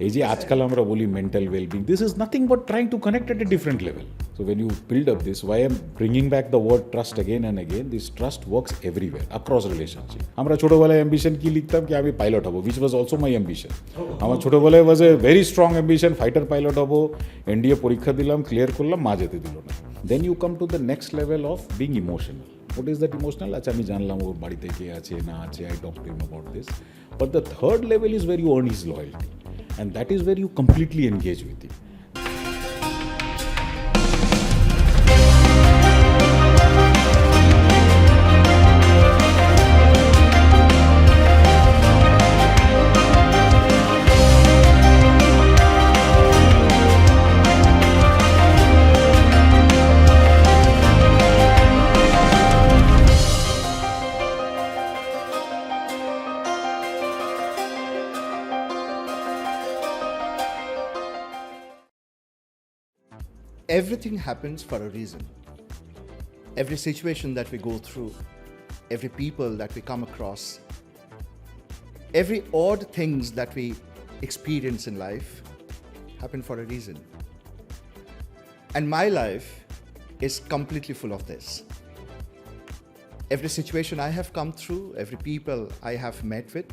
এই যে আজকাল আমরা বলি mental wellbeing, this is nothing but trying to connect at A different level. So when you build up this, why I'm bringing back the word trust again and again, this trust works everywhere, across relationship. আমরা ছোটবেলায় ambition কি লিখতাম কি আমি pilot হব, which was also my ambition. আমার ছোটবেলায় was a very strong ambition, fighter pilot হব, এনডিএ পরীক্ষা দিলাম, ক্লিয়ার করলাম, মা যেতে দিল না. Then you come to the next level of being emotional. What is that emotional? আচ্ছা আমি জানলাম ওর বাড়িতে কে আছে না আছে, I talked to him about this. But the third level is where you earn his loyalty. And that is where you completely engage with him. Everything happens for a reason. Every situation that we go through, every people that we come across, every odd things that we experience in life happen for a reason. And my life is completely full of this. Every situation I have come through, every people I have met with,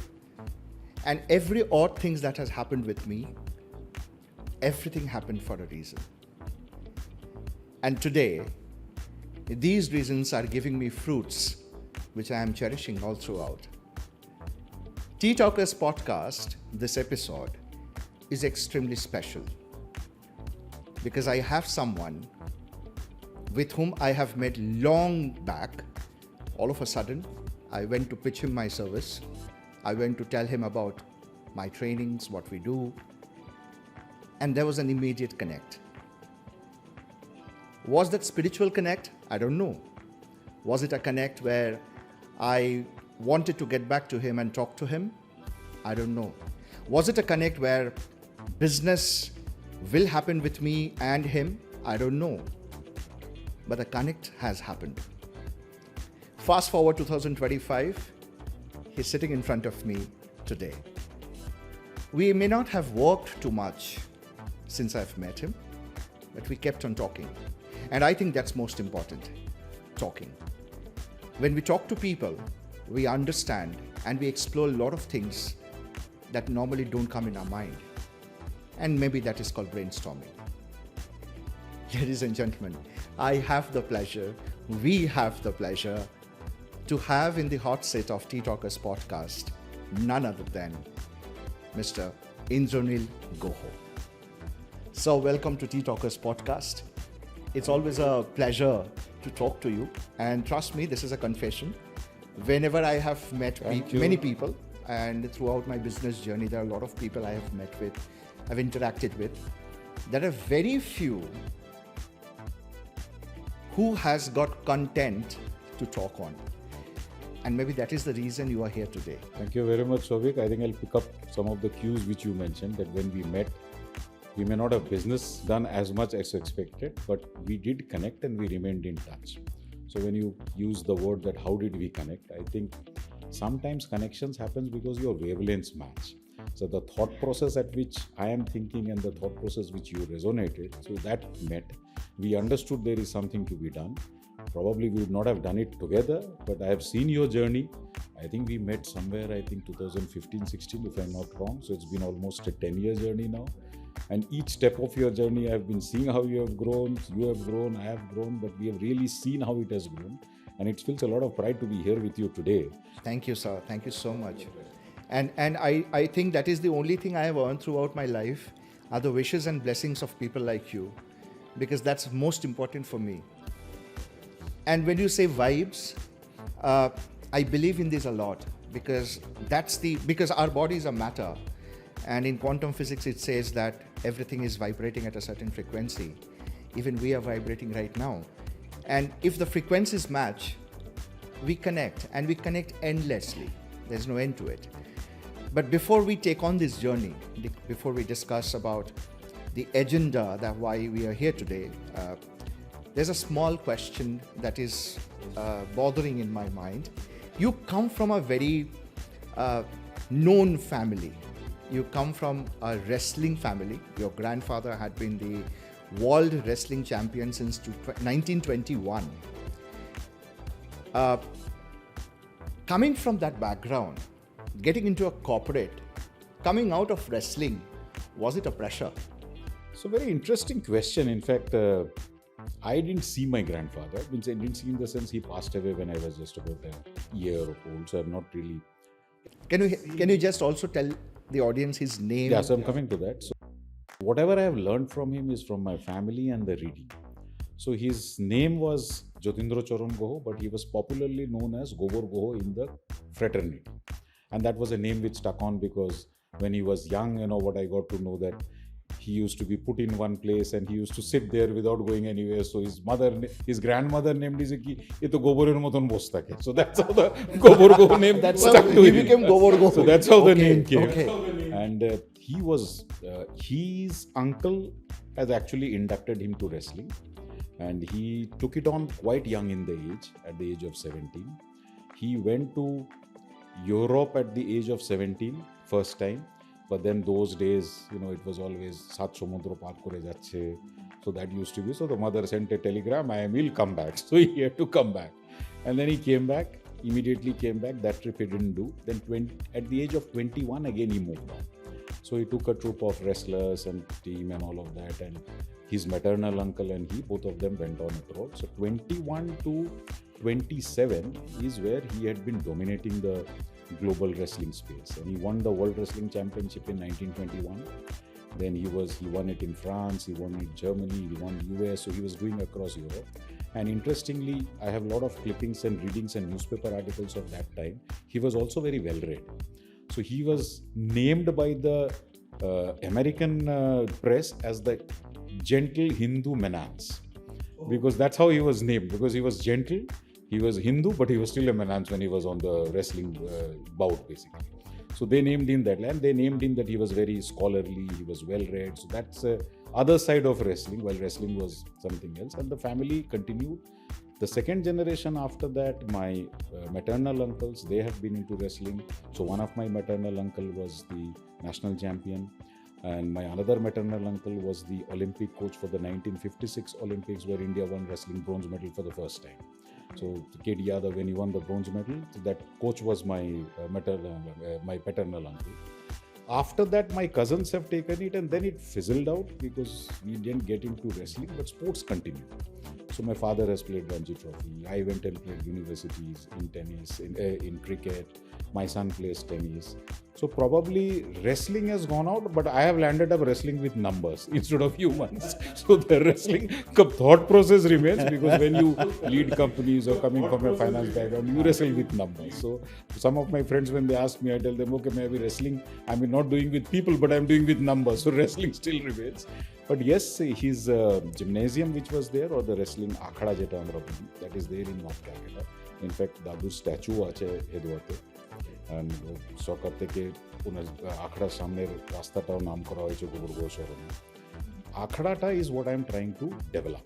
and every odd things that has happened with me, everything happened for a reason. And today, these reasons are giving me fruits, which I am cherishing all throughout. Tea Talkers podcast, this episode, is extremely special because I have someone with whom I have met long back. All of a sudden, I went to pitch him my service. I went to tell him about my trainings, what we do, and there was an immediate connect. Was that spiritual connect? I don't know. Was it a connect where I wanted to get back to him and talk to him? I don't know. Was it a connect where business will happen with me and him? I don't know. But a connect has happened. Fast forward 2025, he's sitting in front of me today. We may not have worked too much since I've met him, but we kept on talking. And I think that's most important, talking. When we talk to people, we understand and we explore a lot of things that normally don't come in our mind. And maybe that is called brainstorming. Ladies and gentlemen, I have the pleasure, we have the pleasure to have in the hot seat of Tea Talkers podcast, none other than Mr. Indroneel Goho. So welcome to Tea Talkers podcast. It's always a pleasure to talk to you, and trust me, this is a confession. Whenever I have met many people, and throughout my business journey, there are a lot of people I have met with, I've interacted with. There are very few who has got content to talk on. And maybe that is the reason you are here today. Thank you very much, Souvik. I think I'll pick up some of the cues which you mentioned, that when we met, we may not have business done as much as expected, but we did connect and we remained in touch. So when you use the word that how did we connect, I think sometimes connections happens because your wavelengths match. So the thought process at which I am thinking and the thought process which you resonated, so that met. We understood there is something to be done. Probably we would not have done it together, but I have seen your journey. I think we met somewhere, 2015-16, if I'm not wrong. So it's been almost a 10-year journey now. And each step of your journey, I've been seeing how you have grown, I have grown, but we have really seen how it has grown. And it feels a lot of pride to be here with you today. Thank you, sir. Thank you so much. And I think that is the only thing I have earned throughout my life are the wishes and blessings of people like you, because that's most important for me. And when you say vibes, I believe in this a lot, because our bodies are matter. And in quantum physics, it says that everything is vibrating at a certain frequency. Even we are vibrating right now. And if the frequencies match, we connect, and we connect endlessly. There's no end to it. But before we take on this journey, before we discuss about the agenda that why we are here today, there's a small question that is bothering in my mind. You come from a very known family. you come from a wrestling family. Your grandfather had been the world wrestling champion since 1921. Coming from that background, getting into a corporate, coming out of wrestling, was it a pressure? So very interesting question. In fact, I didn't see my grandfather. I didn't see in the sense he passed away when I was just about a year old. So I'm not really. Can you just also tell the audience his name? Yeah, so I'm coming to that. So whatever I have learned from him is from my family and the reading. So his name was Jyotindra Goho, but he was popularly known as Gobor Goho in the fraternity. And that was a name which stuck on because when he was young, what I got to know that he used to be put in one place and he used to sit there without going anywhere. So his grandmother named him "Ye to Goborer moton bos thake." So that's how the Gobor Goho name that stuck to him. He became Gobor Goho. So that's how the name came. Okay. And his uncle has actually inducted him to wrestling. And he took it on quite young at the age of 17. He went to Europe at the age of 17, first time. But then those days, it was always Sat Somudro Par Kore Jacche. So that used to be. So the mother sent a telegram, I will come back. So he had to come back. And then he came back, immediately came back. That trip he didn't do. Then at the age of 21, again he moved on. So he took a troupe of wrestlers and team and all of that. And his maternal uncle and he, both of them went on abroad. So 21 to 27 is where he had been dominating the global wrestling space. And he won the World Wrestling Championship in 1921. Then he won it in France, he won it in Germany, he won US. So he was doing across Europe. And interestingly, I have a lot of clippings and readings and newspaper articles of that time. He was also very well read. So he was named by the American press as the gentle Hindu Menace, because that's how he was named, because he was gentle, he was Hindu, but he was still a Menace when he was on the wrestling bout, basically. So they named him that, and they named him that he was very scholarly, he was well read. So that's other side of wrestling, while wrestling was something else. And the family continued. The second generation after that, my maternal uncles, they have been into wrestling. So one of my maternal uncle was the national champion. And my another maternal uncle was the Olympic coach for the 1956 Olympics, where India won wrestling bronze medal for the first time. So K.D. Yadav, when he won the bronze medal, that coach was my paternal uncle. After that, my cousins have taken it, and then it fizzled out because we didn't get into wrestling, but sports continued. So my father has played Ranji Trophy. I went and played universities in tennis, in cricket. My son plays tennis. So probably wrestling has gone out, but I have landed up wrestling with numbers instead of humans. So the wrestling thought process remains, because when you lead companies or coming from a finance background, you wrestle with numbers. So some of my friends, when they ask me, I tell them, okay, maybe wrestling, I'm not doing with people, but I'm doing with numbers. So wrestling still remains. But yes, his gymnasium which was there, or the wrestling akhada jeta amra boli, that is there in North Calcutta. In fact, Dadu's statue ache Hedwate. And সরকার থেকে আখড়ার সামনের রাস্তাটাও নাম করা হয়েছে গোবর গোহ শহরে। আখড়াটা is what I am trying to develop.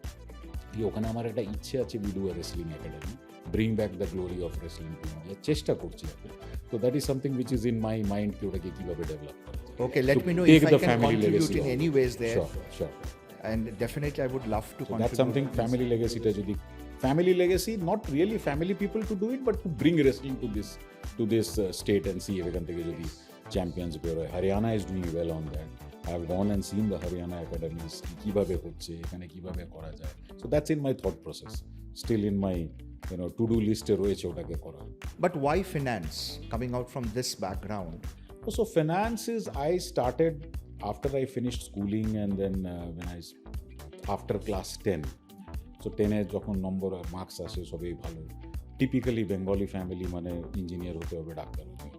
ওখানে আমার একটা ইচ্ছে আছে, we do a wrestling academy, bring back the glory of wrestling to India, চেষ্টা করছি এখন। তো that is something which is in my mind, কি ওটাকে কীভাবে ডেভেলপ করা। Okay, let me know if I can contribute in any ways there. Sure. And definitely I would love to contribute. That's something, family legacy ta jodi, family legacy, not really family people to do it, but to bring wrestling to this state and see ekan theke jodi champions beroy. Haryana is doing well on that. I have gone and seen the Haryana academies, কিভাবে হচ্ছে এখানে, কিভাবে করা যায়. So that's in my thought process, still in my to do list এ রয়েছে ওটাকে করা. But why finance, coming out from this background? So finance is, I started after I finished schooling, and then after class 10. So 10 এ যখন নম্বর আর marks আসে সবই ভালো, typically Bengali family মানে engineer হতে হবে, ডাক্তার হতে হবে।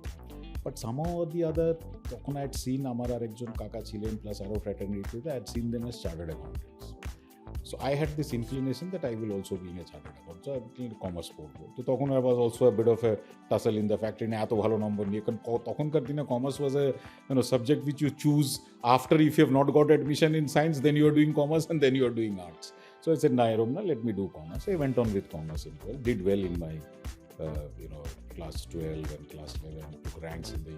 বাট সামহাউ অর দি আদার, তখন আই হ্যাড সিন, আমার আরেকজন কাকা ছিলেন প্লাস আরও ফ্র্যাটার্নিটিতে, I had seen them as chartered accountants. So I had this inclination that I will also be a chartered accountant. So I did commerce পড়বো। তো তখন I was also a bit of a tussle in the factory, না এত ভালো নম্বর নিয়ে, কারণ তখনকার দিনে commerce was a subject which you choose after, if you have not got admission in science, then you are doing commerce and then you are doing arts. So I said, let me do commerce. I went on with commerce as well, did well in my class 12 and class 11, took ranks in the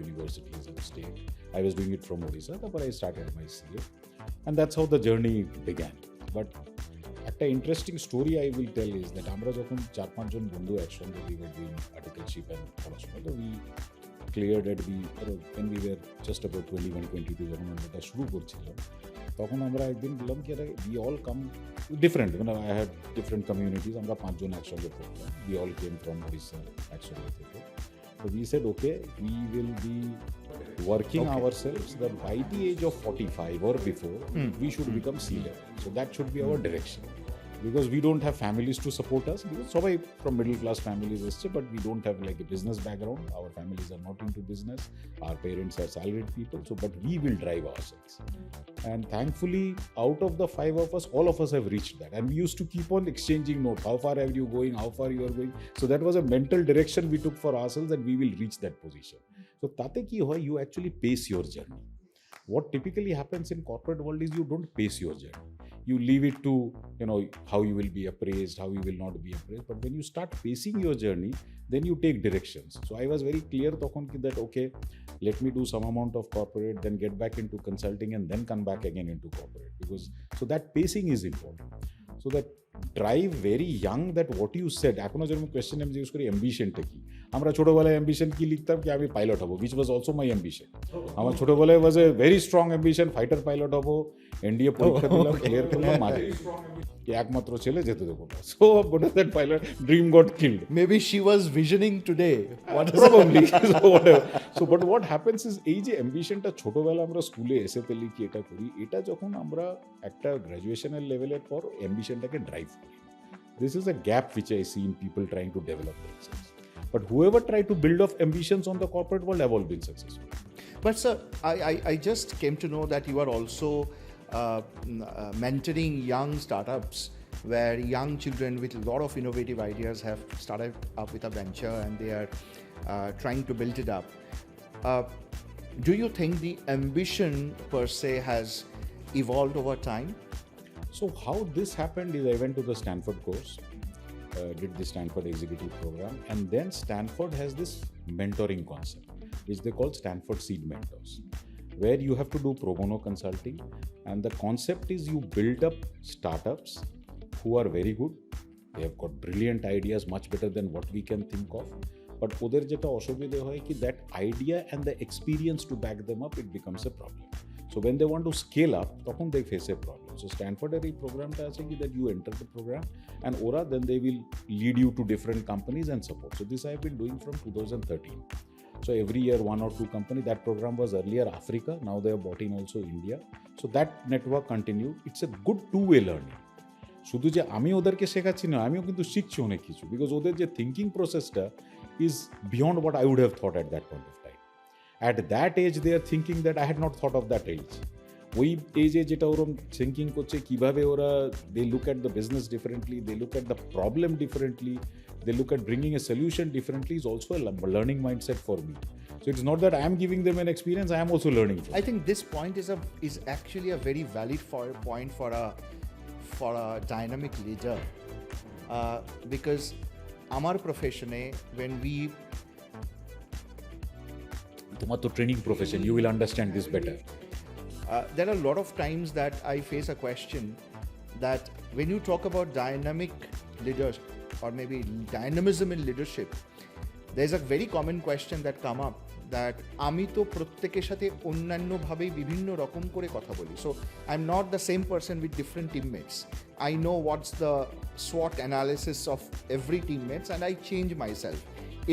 universities of state. I was doing it from Odisha, but I started my CA. And that's how the journey began. But একটা interesting story I will tell is that আমরা যখন 4-5 জন বন্ধু একসঙ্গে we were doing articleship and পড়াশোনা, তো we cleared at the when we were just about 21-22 যখন আমরা এটা শুরু করছিলাম, তখন আমরা একদিন বললাম কি আরে উই অল কাম ডিফারেন্ট, মানে আই হ্যাড ডিফারেন্ট কমিউনিটিজ, আমরা 5 জন একসঙ্গে পড়তাম, we all came from Odisha একসঙ্গে থেকে। So we said, okay, we will be working ourselves that by the age of 45 or before, we should become C-level. So that should be our direction. Because we don't have families to support us. Because somebody from middle class families, but we don't have like a business background. Our families are not into business. Our parents are salaried people. So, but we will drive ourselves. And thankfully, out of the 5 of us, all of us have reached that. And we used to keep on exchanging notes. How far are you going? How far you are going? So that was a mental direction we took for ourselves, that we will reach that position. So tate ki hoy, you actually pace your journey. What typically happens in corporate world is you don't pace your journey. You leave it to, how you will be appraised, how you will not be appraised. But when you start pacing your journey, then you take directions. So I was very clear that, okay, let me do some amount of corporate, then get back into consulting, and then come back again into corporate. So that pacing is important. So that drive very young, that what you said, এখনো যেরকম question আমি জিজ্ঞেস করি অ্যাম্বিশনটা কি, আমরা ছোটবেলায় ambition কি লিখতাম কি আমি পাইলট হবো, which was also my ambition. আমার ছোটবেলায় was a very strong ambition, fighter pilot হবো, এনডিএ পরীক্ষা দিলাম, ক্লিয়ার করলাম, মাঝে একমাত্র ছেলে যেতে দেবো না। So what is that pilot dream got killed. Maybe she was visioning today. Probably. So whatever. So but what happens is এই যে অ্যাম্বিশনটা ছোটবেলা আমরা স্কুলে এসেতে লিখি এটা করি, এটা যখন আমরা একটা গ্র্যাজুয়েশনের লেভেলের পর অ্যাম্বিশনটাকে ড্রাইভ করি, this is a gap which I see in people trying to develop themselves. But whoever tried to build off ambitions on the corporate world have all been successful. But sir, I just came to know that you are also mentoring young startups, where young children with a lot of innovative ideas have started up with a venture and they are trying to build it up. Do you think the ambition per se has evolved over time? So how this happened is I went to the Stanford course, did the Stanford executive program, and then Stanford has this mentoring concept, which they call Stanford Seed Mentors, where you have to do pro bono consulting, and the concept is you build up startups who are very good, they have got brilliant ideas, much better than what we can think of, but ওদের যেটা অসুবিধা হয় কি that idea and the experience to back them up, it becomes a problem. So when they want to scale up, তখন they face a problem. So Stanford এর এই প্রোগ্রামটা আছে কি that you enter the program and ওরা then they will lead you to different companies and support. So this I have been doing from 2013. So every year 1 or 2 company. That program was earlier Africa, now they have bought in also India. So that network continued. It's a good two-way learning. শুধু যে আমি ওদেরকে শেখাচ্ছি না, আমিও কিন্তু শিখছি অনেক কিছু, বিকজ ওদের যে থিঙ্কিং প্রসেসটা is beyond what I would have thought at that point of time. At that age they are thinking that I had not thought of that age. ওই এজে যেটা ওরম থিঙ্কিং করছে, কীভাবে ওরা they look at the business differently, they look at the problem differently, they look at bringing a solution differently, is also a learning mindset for me. So it's not that I am giving them an experience, I am also learning from I think this point is actually a very valid point for a dynamic leader, because our profession, when we তোমার তো training profession, you will understand this better. There are a lot of times that I face a question that when you talk about dynamic leaders or maybe dynamism in leadership, there's a very common question that come up that আমি তো প্রত্যেকের সাথে অন্যান্য ভাবেই বিভিন্ন রকম করে কথা বলি, so I'm not the same person with different teammates. I know what's the SWOT analysis of every teammates and I change myself.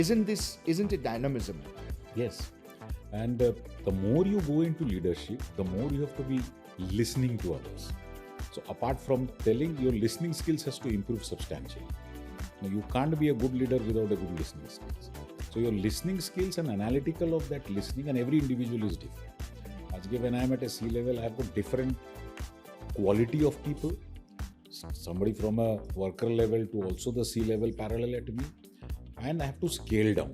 Isn't it dynamism? Yes, and the more you go into leadership, the more you have to be listening to others. So apart from telling, your listening skills has to improve substantially. Now, you can't be a good leader without a good listening skills. So your listening skills and analytical of that listening, and every individual is different. When I am at a C level, I have got different quality of people. Somebody from a worker level to also the C level parallel at me, and I have to scale down.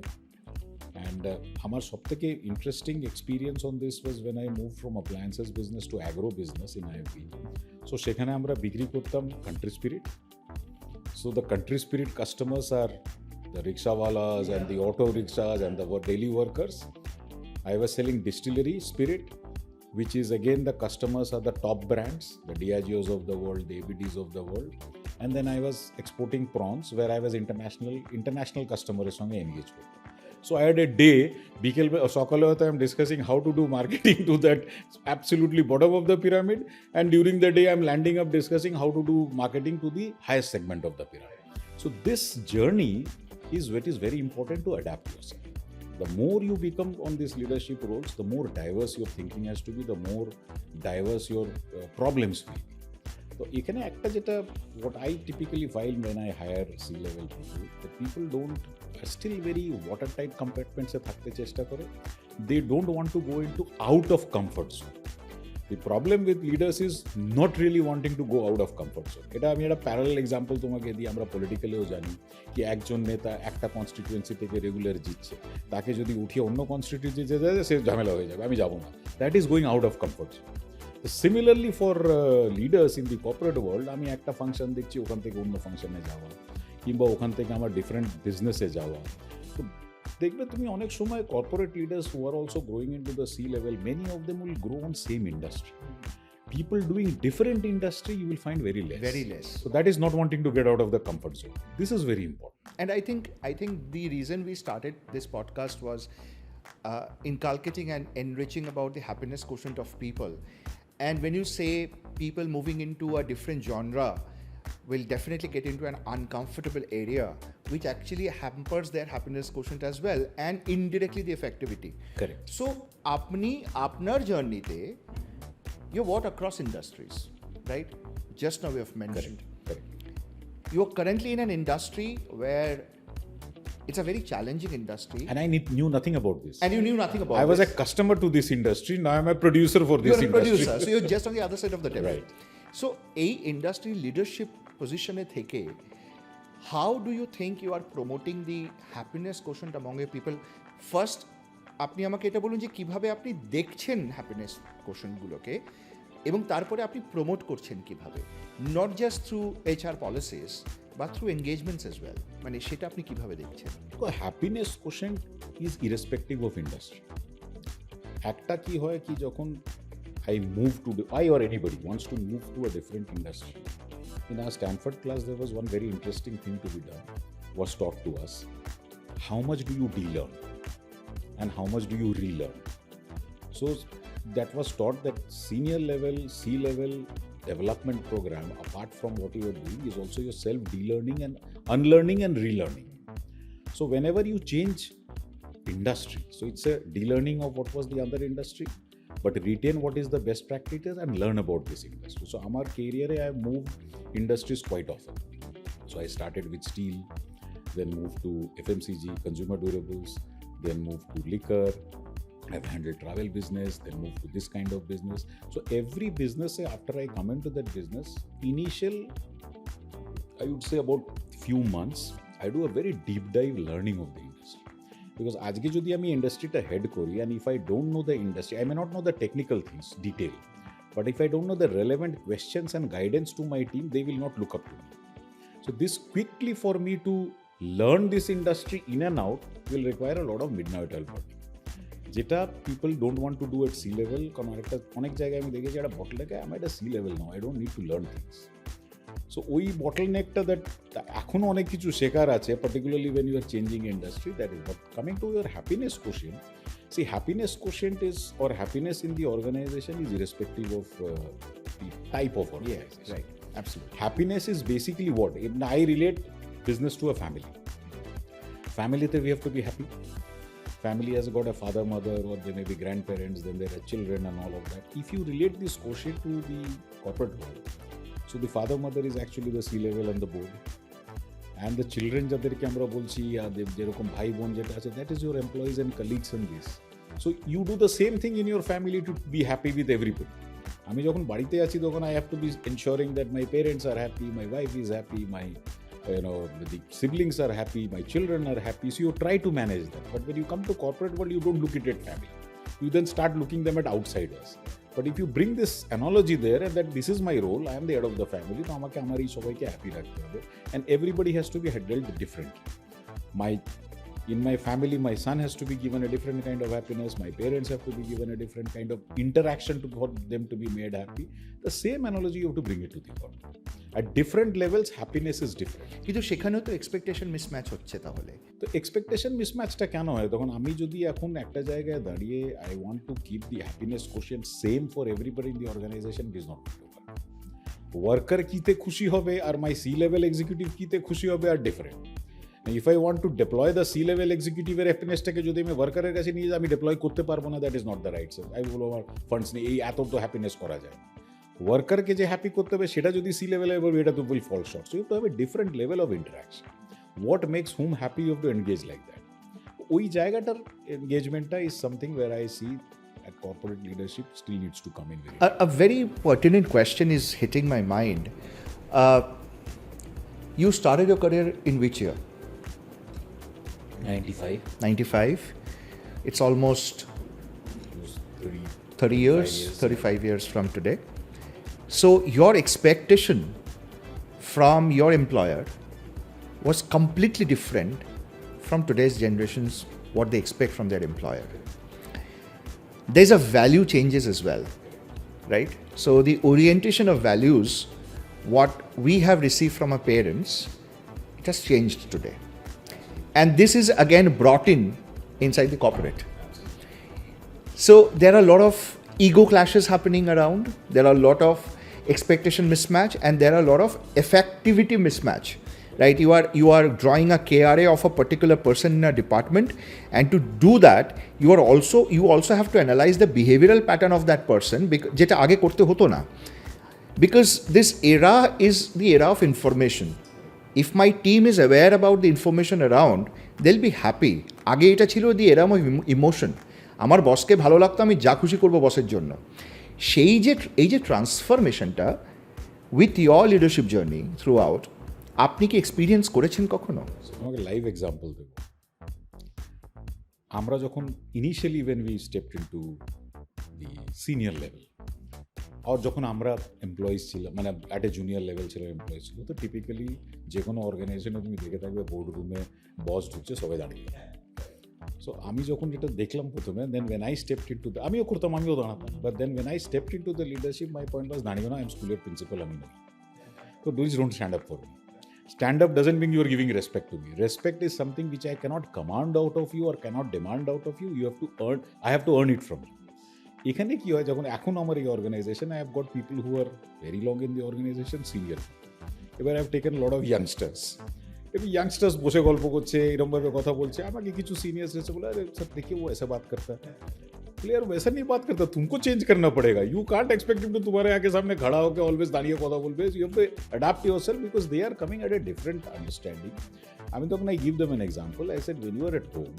And আমার সবথেকে interesting experience on this was when I moved from appliances business to agro business in IFB. So সেখানে আমরা বিক্রি করতাম country spirit. So the country spirit customers are the rickshawalas and the auto rickshaws and the daily workers. I was selling distillery spirit, which is again the customers are the top brands, the Diageos of the world, the ABDs of the world. And then I was exporting prawns where I was international customers সঙ্গে engaged with. So I had a day, সকালে I'm discussing how to do marketing to that absolutely bottom of the pyramid, and during the day I'm landing up discussing how to do marketing to the highest segment of the pyramid. So this journey is what is very important to adapt yourself. The more you become on these leadership roles, the more diverse your thinking has to be, the more diverse your problems will be. So এখানে একটা যেটা what I typically find when I hire C-level people, the people are still very watertight compartments এ থাকতে চেষ্টা করে. They don't want to go into out of comfort zone. The problem with leaders is not really wanting to go out of comfort zone. এটা আমি একটা parallel example তোমাকে দিই, আমরা পলিটিক্যালিও জানি কি একজন নেতা একটা কনস্টিটিউয়েন্সি থেকে রেগুলার জিতছে, তাকে যদি উঠিয়ে অন্য কনস্টিটিউয়েন্সিতে যায় সে ঝামেলা হয়ে যাবে, আমি যাবো না, that is going out of comfort zone. Similarly for leaders in the corporate world, আমি একটা ফাংশন দেখছি ওখান থেকে অন্য ফাংশনে যাওয়া, কিংবা ওখান থেকে আমার ডিফারেন্ট বিজনেসে যাওয়া. তো দেখবে তুমি অনেক সময় corporate leaders who are also growing in to the C level, many of them will grow on same industry. People doing different industry, you will find very less. Very less. So that is not wanting to get out of the comfort zone. This is very important. And I think the reason we started this podcast was inculcating and enriching about the happiness quotient of people. And when you say people moving into a different genre will definitely get into an uncomfortable area, which actually hampers their happiness quotient as well, and indirectly the effectivity. Correct. So, apnar journey te, you work across industries, right? Just now we have mentioned. Correct. You are currently in an industry where it's a very challenging industry. And I knew nothing about this. And you knew nothing about I was a customer to this industry. Now I'm a producer for this You're a industry. producer. So you're just on the other side of the table. Right. So, a industry leadership position e theke, how do you think you are promoting the happiness quotient among your people? First, আপনি আমাকে এটা বলুন যে কিভাবে আপনি দেখছেন happiness কোশ্চেনগুলোকে, এবং তারপরে আপনি প্রমোট করছেন কিভাবে, not just through HR policies বা থ্রু এঙ্গেজমেন্টস এজ ওয়েল, মানে সেটা আপনি কিভাবে দেখছেন? Happiness quotient is irrespective of industry. একটা কি হয় কি যখন I or anybody wants to move to a different industry. In our Stanford class, there was one very interesting thing to be done, was taught to us. How much do you de-learn? And how much do you relearn? So that was taught that senior level, C-level development program, apart from what you are doing, is also your self de-learning and unlearning and relearning. So whenever you change industry, so it's a de-learning of what was the other industry, but retain what is the best practices and learn about this industry. So in my career, I have moved industries quite often. So I started with steel, then moved to FMCG, consumer durables, then moved to liquor. I've handled travel business, then moved to this kind of business. So every business, after I come into that business, initial, I would say about few months, I do a very deep dive learning of the industry. Because আজকে যদি আমি ইন্ডাস্ট্রিটা head করি, and if I don't know the industry, I may not know the technical things, detail, but if I don't know the relevant questions and guidance to my team, they will not look up to me. So this quickly for me to learn this industry in and out will require a lot of midnight oil burning. যেটা people don't want to do at sea level, কারণ অনেক জায়গায় আমি দেখেছি একটা bottleneck, I'm at a sea level now, I don't need to learn things. So ওই bottleneckটা that এখনো অনেক কিছু শেখার আছে, particularly when you are changing industry, that is. But coming to your happiness quotient, see, happiness quotient is, or happiness in the organization is irrespective of the type of organization. Yes, right, absolutely. Happiness is basically what? I relate business to a family. Family, we have to be happy. Family has got a father, mother, or there may be grandparents, then there are children and all of that. If you relate this quotient to the corporate world, so the father, mother is actually the C-level and the board. And the children, যাদেরকে আমরা বলছি, যেরকম ভাই বোন যেটা আছে, that is your employees and colleagues in this. So you do the same thing in your family to be happy with everybody. আমি যখন বাড়িতে আছি তখন I have to be ensuring that my parents are happy, my wife is happy, my the siblings are happy, my children are happy. So you try to manage that. But when you come to corporate world, you don't look at family. You then start looking them at outsiders. But if you bring this analogy there, and that this is my role, I am the head of the family, তো আমাকে আমার এই সবাইকে happy রাখতে হবে, and everybody has to be handled differently. In my family, my son has to be given a different kind of happiness. My parents have to be given a different kind of interaction for them to be made happy. The same analogy you have to bring it to the world. At different levels, happiness is different. কিন্তু সেখানেও তো expectation mismatch হচ্ছে তাহলে। তো expectation মিসম্যাচটা কেন হয়? তখন আমি যদি এখন একটা জায়গায় দাঁড়িয়ে I want to keep the happiness quotient same for everybody in the organization, it is not worker কিতে খুশি হবে আর মাই সি লেভেল এক্সিকিউটিভ কিতে খুশি হবে আর different. If I want to deploy the C level এক্সিকিউটিভের হ্যাপিনেসটাকে যদি আমি ওয়ার্কারের কাছে নিয়ে যাই, আমি ডেপ্লয় করতে পারবো না, that is not the right sense. আমি বলবো আমার ফান্ডস নেই, এই এত তো হ্যাপিনেস করা যায়। ওয়ার্কারকে যে হ্যাপি করতে হবে সেটা যদি সি লেভেলে বলবে, এটা তো will fall short. So you have to have a different level of interaction. What makes whom happy, you have to engage like that. ওই জায়গাটার এনগেজমেন্টটা is something where I see at corporate leadership still needs to come in very A very pertinent question is hitting my mind. You started your career in which year? 95. 95. It's almost 30 years, 35 years from today. So your expectation from your employer was completely different from today's generations, what they expect from their employer. There's a value changes as well, right? So the orientation of values, what we have received from our parents, it has changed today. And this is again brought in inside the corporate. So there are a lot of ego clashes happening around. There are a lot of expectation mismatch, and there are a lot of effectivity mismatch. Right? You are drawing a KRA of a particular person in a department, and to do that, you also have to analyze the behavioral pattern of that person. যেটা আগে করতে হতো না. Because this era is the era of information. If my team is aware about the information around, they'll be happy. আগে এটা ছিল the era of emotion. আমার বসকে ভালো লাগতো, আমি যা খুশি করবো বসের জন্য। এই যে ট্রান্সফরমেশনটা with your leadership journey throughout, আপনি কি এক্সপিরিয়েন্স করেছেন কখনো? আমাকে লাইভ এক্সাম্পল দেব। আমরা যখন initially when we stepped into the senior level, আর যখন আমরা এমপ্লয়িজ ছিলাম, মানে অ্যাট এ জুনিয়র লেভেল ছিল এমপ্লয়িজ ছিল, তো টিপিক্যালি যে কোনো অর্গানাইজেশনে তুমি দেখে থাকবে বোর্ড রুমে বস ঢুকছে, সবাই দাঁড়িয়ে। সো আমি যখন যেটা দেখলাম প্রথমে, then when I stepped into the, আমিও করতাম, আমিও দাঁড়াতাম, but then when I stepped into the leadership, my point was দাঁড়িয়ে না, আই এম স্কুলের প্রিন্সিপাল, আমি নই। তো please don't stand up for me. Stand up doesn't mean you are giving respect to me. Respect is something which I cannot command out of you or cannot demand out of you. You have to earn, I have to earn it from you. এখানে কি হয়, যখন এখন আমার এই organization, I have got people who are very long in the organization, senior. এবার I have taken lot of youngsters. এবার youngsters বসে গল্প করছে, এরকমভাবে কথা বলছে, আমাকে কিছু সিনিয়র্স এসে বলে, আরে স্যার देखिए वो ऐसा बात करता है। यार वैसा नहीं बात करता, तुमको चेंज करना पड़ेगा। You can't expect him to तुम्हारे आके सामने खड़ा होकर ऑलवेज दाঁড়িয়ে কথা বলবে। You have to adapt yourself because they are coming at a different understanding. আমি তখন I give them an example. I said when you are at home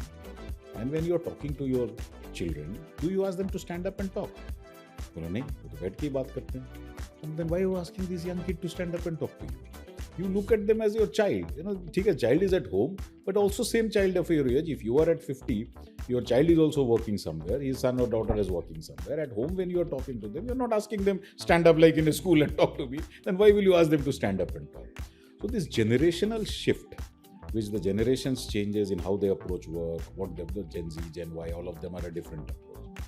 and when you are talking to your children, do you ask them to stand up and talk? बोला नहीं, वो तो बैठ के ही बात करते हैं। And then why are you asking this young kid to stand up and talk to you? You look at them as your child. You know, ठीक है, child is at home, but also same child of your age. If you are at 50, your child is also working somewhere. His son or daughter is working somewhere. At home, when you are talking to them, you're not asking them stand up like in a school and talk to me. Then why will you ask them to stand up and talk? So this generational shift, which the generations changes in how they approach work, what the Gen Z, Gen Y, all of them are a different approach.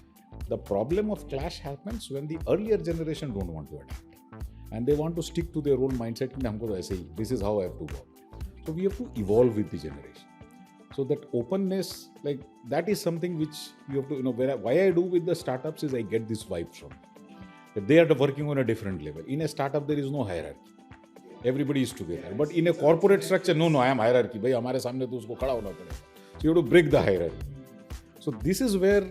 The problem of clash happens when the earlier generation don't want to adapt. And they want to stick to their own mindset. This is how I have to work. So we have to evolve with the generation. So that openness, like that is something which you have to, why I do with the startups is I get this vibe from that they are working on a different level. In a startup, there is no hierarchy. Everybody is together. But in a corporate structure, no, I am hierarchy. Bhai, hamare samne to usko khada hona padega. So you have to break the hierarchy. So this is where,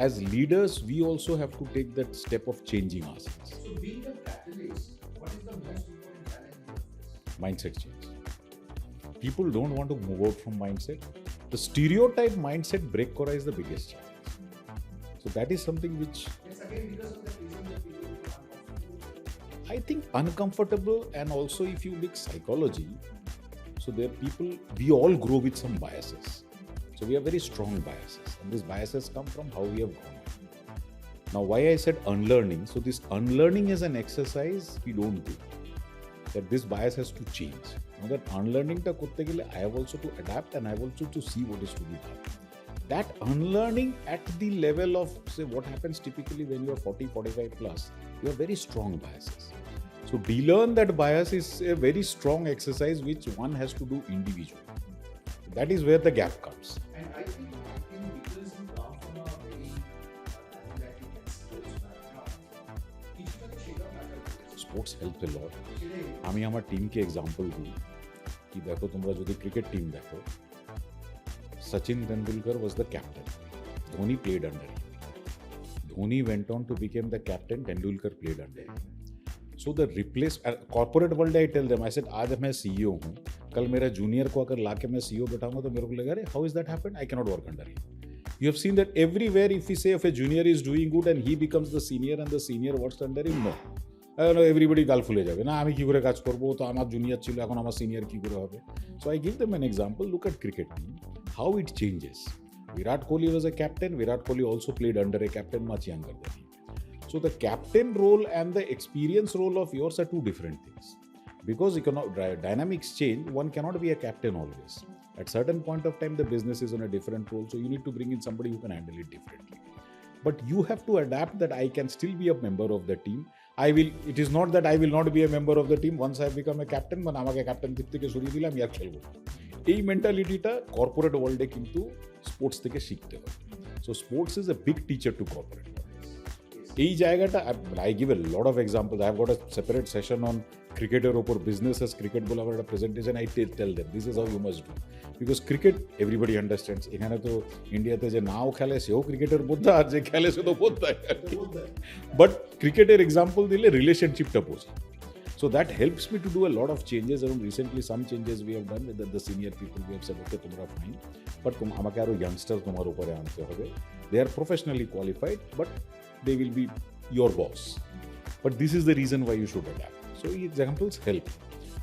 as leaders, we also have to take that step of changing ourselves. So being a catalyst, what is the most important challenge of this? Mindset change. People don't want to move out from mindset. The stereotype mindset break kora is the biggest challenge. So that is something which It's again because of the reason that people feel uncomfortable. I think uncomfortable, and also if you look psychology, so there are people, we all grow with some biases. So we have very strong biases, and these biases come from how we have grown. Now why I said unlearning, so this unlearning is an exercise we don't do. that this bias has to change. Now that unlearning ta korte gele, I have also to adapt and I have also to see what is to be done. That unlearning at the level of, say, what happens typically when you are 40, 45 plus, you have very strong biases. So de-learn that bias is a very strong exercise which one has to do individually. That is where the gap comes. And I think because you come from a very athletic and sports background, কিছুটা তো সেটাও matter করে। Sports help a lot. সেটাই আমি আমার টিমকে example দিই কি দেখো তোমরা যদি ক্রিকেট টিম দেখো, Sachin Tendulkar was the captain. Dhoni played under him. Dhoni went on to become the captain. Tendulkar played under him. So the corporate world, I tell them, I said, आज मैं CEO हूँ, कल मेरा junior को अगर लाके मैं CEO बैठाऊंगा तो मेरे को लगेगा, how is that happened? I cannot work under him. You have seen that everywhere. If we say if a junior is doing good and he becomes the senior and the senior works under him, no. Everybody গাল ফুলে যাবে না, আমি কি করে কাজ করবো, তো আমার জুনিয়র ছিল এখন আমার সিনিয়র কি করে হবে. So I give them an example. Look at cricket team, how it changes. Virat Kohli was a captain. Virat Kohli also played under a captain much younger than him. So the captain role and the experience role of yours are two different things. Because dynamics change, one cannot be a captain always. At certain point of time, the business is on a different role, so you need to bring in somebody who can handle it differently. But you have to adapt that I can still be a member of the team. It is not that I will not be a member of the team once I become a captain, but আমাকে captain থেকে সরিয়ে দিলাম আর খেলবো। এই মেন্টালিটিটা corporate ওয়ার্ল্ডে কিন্তু sports থেকে শিখতে হবে। So sports is a big teacher two corporate world. এই জায়গাটা I give a lot of examples. I have got a separate session on ক্রিকেটের ওপর বিজনেসেস ক্রিকেট বলে আমার একটা presentation I tell them this is how you must do. Because cricket everybody understands. এখানে তো ইন্ডিয়াতে যে নাও খেলে সেও ক্রিকেটের বোদ্ধা আর যে খেলে সে তো বোদ্ধা। বাট ক্রিকেটের এক্সাম্পল দিলে রিলেশনশিপটা বোঝে। So that helps me to do a lot of changes. And recently some changes we have done with the senior people. We have said, okay, তোমরা fine, but আমাকে আরো youngster তোমার উপরে আনতে হবে. They are professionally qualified, but they will be your boss. But this is the reason why you should adapt. So examples help.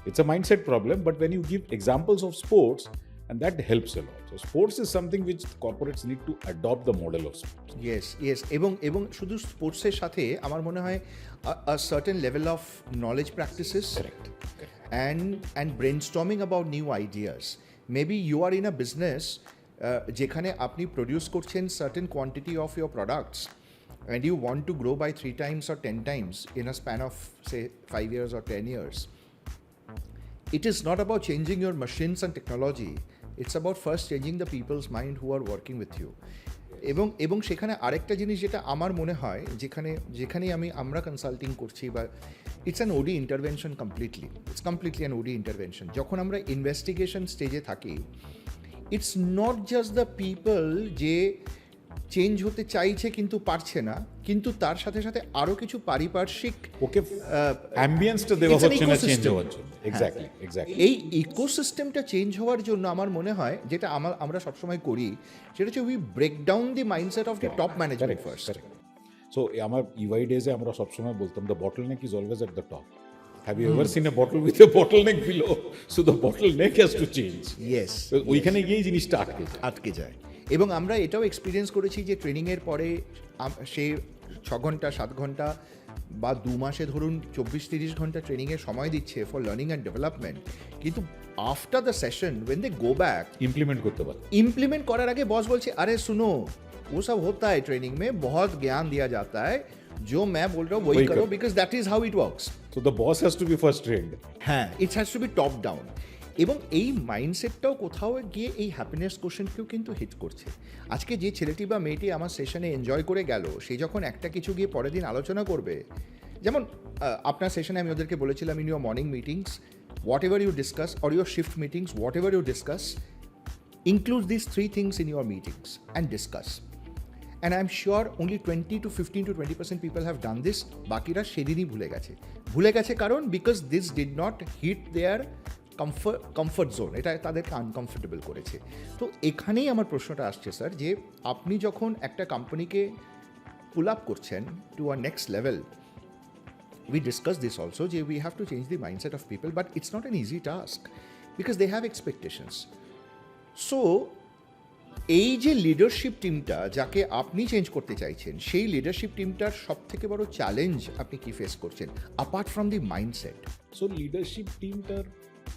It's a mindset problem, but when you give examples of sports, and that helps a lot. So sports is something which corporates need to adopt the model of sports. Yes. এবং শুধু স্পোর্টসের সাথে আমার মনে হয় a certain level of knowledge practices. Correct. and brainstorming about new ideas. Maybe you are in a business যেখানে আপনি produce করছেন certain quantity of your products and you want to grow by 3 times or 10 times in a span of say 5 years or 10 years. It is not about changing your machines and technology. It's about first changing the people's mind who are working with you. এবং সেখানে আরেকটা জিনিস যেটা আমার মনে হয় যেখানে আমরা কনসাল্টিং করছি বা it's an OD intervention completely an OD intervention. যখন আমরা ইনভেস্টিগেশন স্টেজে থাকি, it's not just the people যে চেঞ্জ হতে চাইছে কিন্তু পারছে না, কিন্তু তার সাথে সাথে আরো কিছু পারিপার্শ্বিক ওকে অ্যাম্বিয়েন্সটা দেওয়া হচ্ছে না চেঞ্জ হওয়ার জন্য। এক্স্যাক্টলি এই ইকোসিস্টেমটা চেঞ্জ হওয়ার জন্য আমার মনে হয় যেটা আমরা সবসময় করি সেটা হচ্ছে we break down the mindset of the top management first. So আমার ইভাই ডেজে আমরা সবসময় বলতাম the bottleneck is always at the top. Have you ever seen a bottle with a bottleneck below? So the bottleneck has to change. Yes. ওইখানে গিয়েই জিনিসটা আটকে যায়। এবং আমরা এটাও এক্সপিরিয়েন্স করেছি যে ট্রেনিংয়ের পরে সে 6 ঘন্টা 7 ঘন্টা বা 2 মাসে ধরুন 24-30 ঘন্টা ট্রেনিংয়ের সময় দিচ্ছে ফর লার্নিং অ্যান্ড ডেভেলপমেন্ট, কিন্তু after the session when they go back implement করার আগে বস বলছে আরে শুনো वो सब होता है ट्रेनिंग में, बहुत ज्ञान दिया जाता है, जो मैं बोल रहा हूँ वही करो, because that is how it works. So the boss has to be first trained. হ্যাঁ, it has to be top down. এবং এই মাইন্ডসেটটাও কোথাও গিয়ে এই হ্যাপিনেস কোশ্চেনকেও কিন্তু হিট করছে। আজকে যে ছেলেটি বা মেয়েটি আমার সেশনে এনজয় করে গেল, সে যখন একটা কিছু গিয়ে পরের দিন আলোচনা করবে, যেমন আপনার সেশনে আমি ওদেরকে বলেছিলাম in your morning meetings whatever you discuss or your shift meetings whatever you discuss include this 3 things in your meetings and discuss. And I'm sure only 20 to 15 to 20% people have done this. বাকিরা সেদিনই ভুলে গেছে কারণ because this did not hit their comfort zone, এটা তাদেরকে uncomfortable করেছে। তো এখানেই আমার প্রশ্নটা আসছে স্যার, যে আপনি যখন একটা কোম্পানিকে পুল আপ করছেন to a next level, we discussed this also, যে we have to change the mindset of people, but it's not an easy task because they have expectations. So এই যে লিডারশিপ টিমটা যাকে আপনি চেঞ্জ করতে চাইছেন, সেই লিডারশিপ টিমটার সব থেকে বড় চ্যালেঞ্জ আপনি কি ফেস করছেন apart from the mindset? So leadership team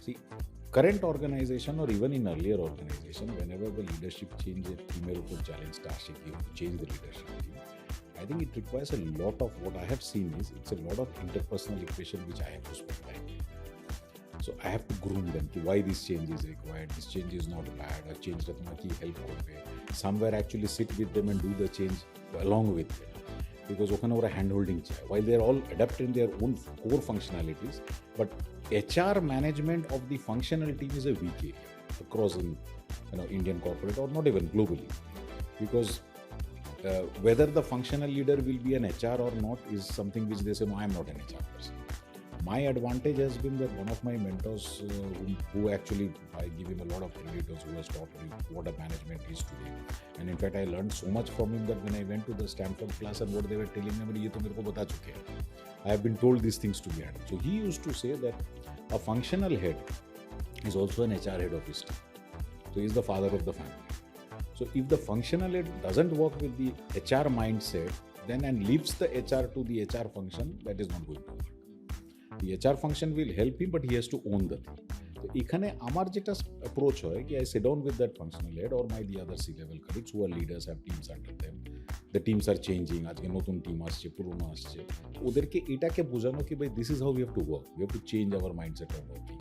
see current organization or even in earlier organization, whenever the leadership change team challenge to change the leadership team, I think it requires a lot of what I have seen is it's a lot of interpersonal equation which I have to spend time. So I have to groom them to why this change is required. This change is not bad. A change that maki help korbe. Somewhere actually sit with them and do the change along with them. Because okhane ora hand holding chahiye. While they are all adapting their own core functionalities, but HR management of the functional team is a weak area across in Indian corporate or not even globally. Because whether the functional leader will be an HR or not is something which they say, no, I am not an HR person. My advantage has been that one of my mentors who actually, I give him a lot of credit, who has taught me what a management is today. And in fact, I learned so much from him that when I went to the Stanford class and what they were telling me, ye to mere ko bata chuke hain. I have been told these things to be handled. So he used to say that a functional head is also an HR head of his team. So he is the father of the family. So if the functional head doesn't work with the HR mindset, then and leaves the HR to the HR function, that is not going to work. The HR function will help him, but he has to own the thing. So ekhane amar jeta approach hoy ki I sit down with that functional head or the other C-level colleagues who are leaders, have teams under them. The teams are changing, ajke notun team asche, purono asche, oderke etake bujhano ki bhai this is how we have to work. We have to change our mindset of working.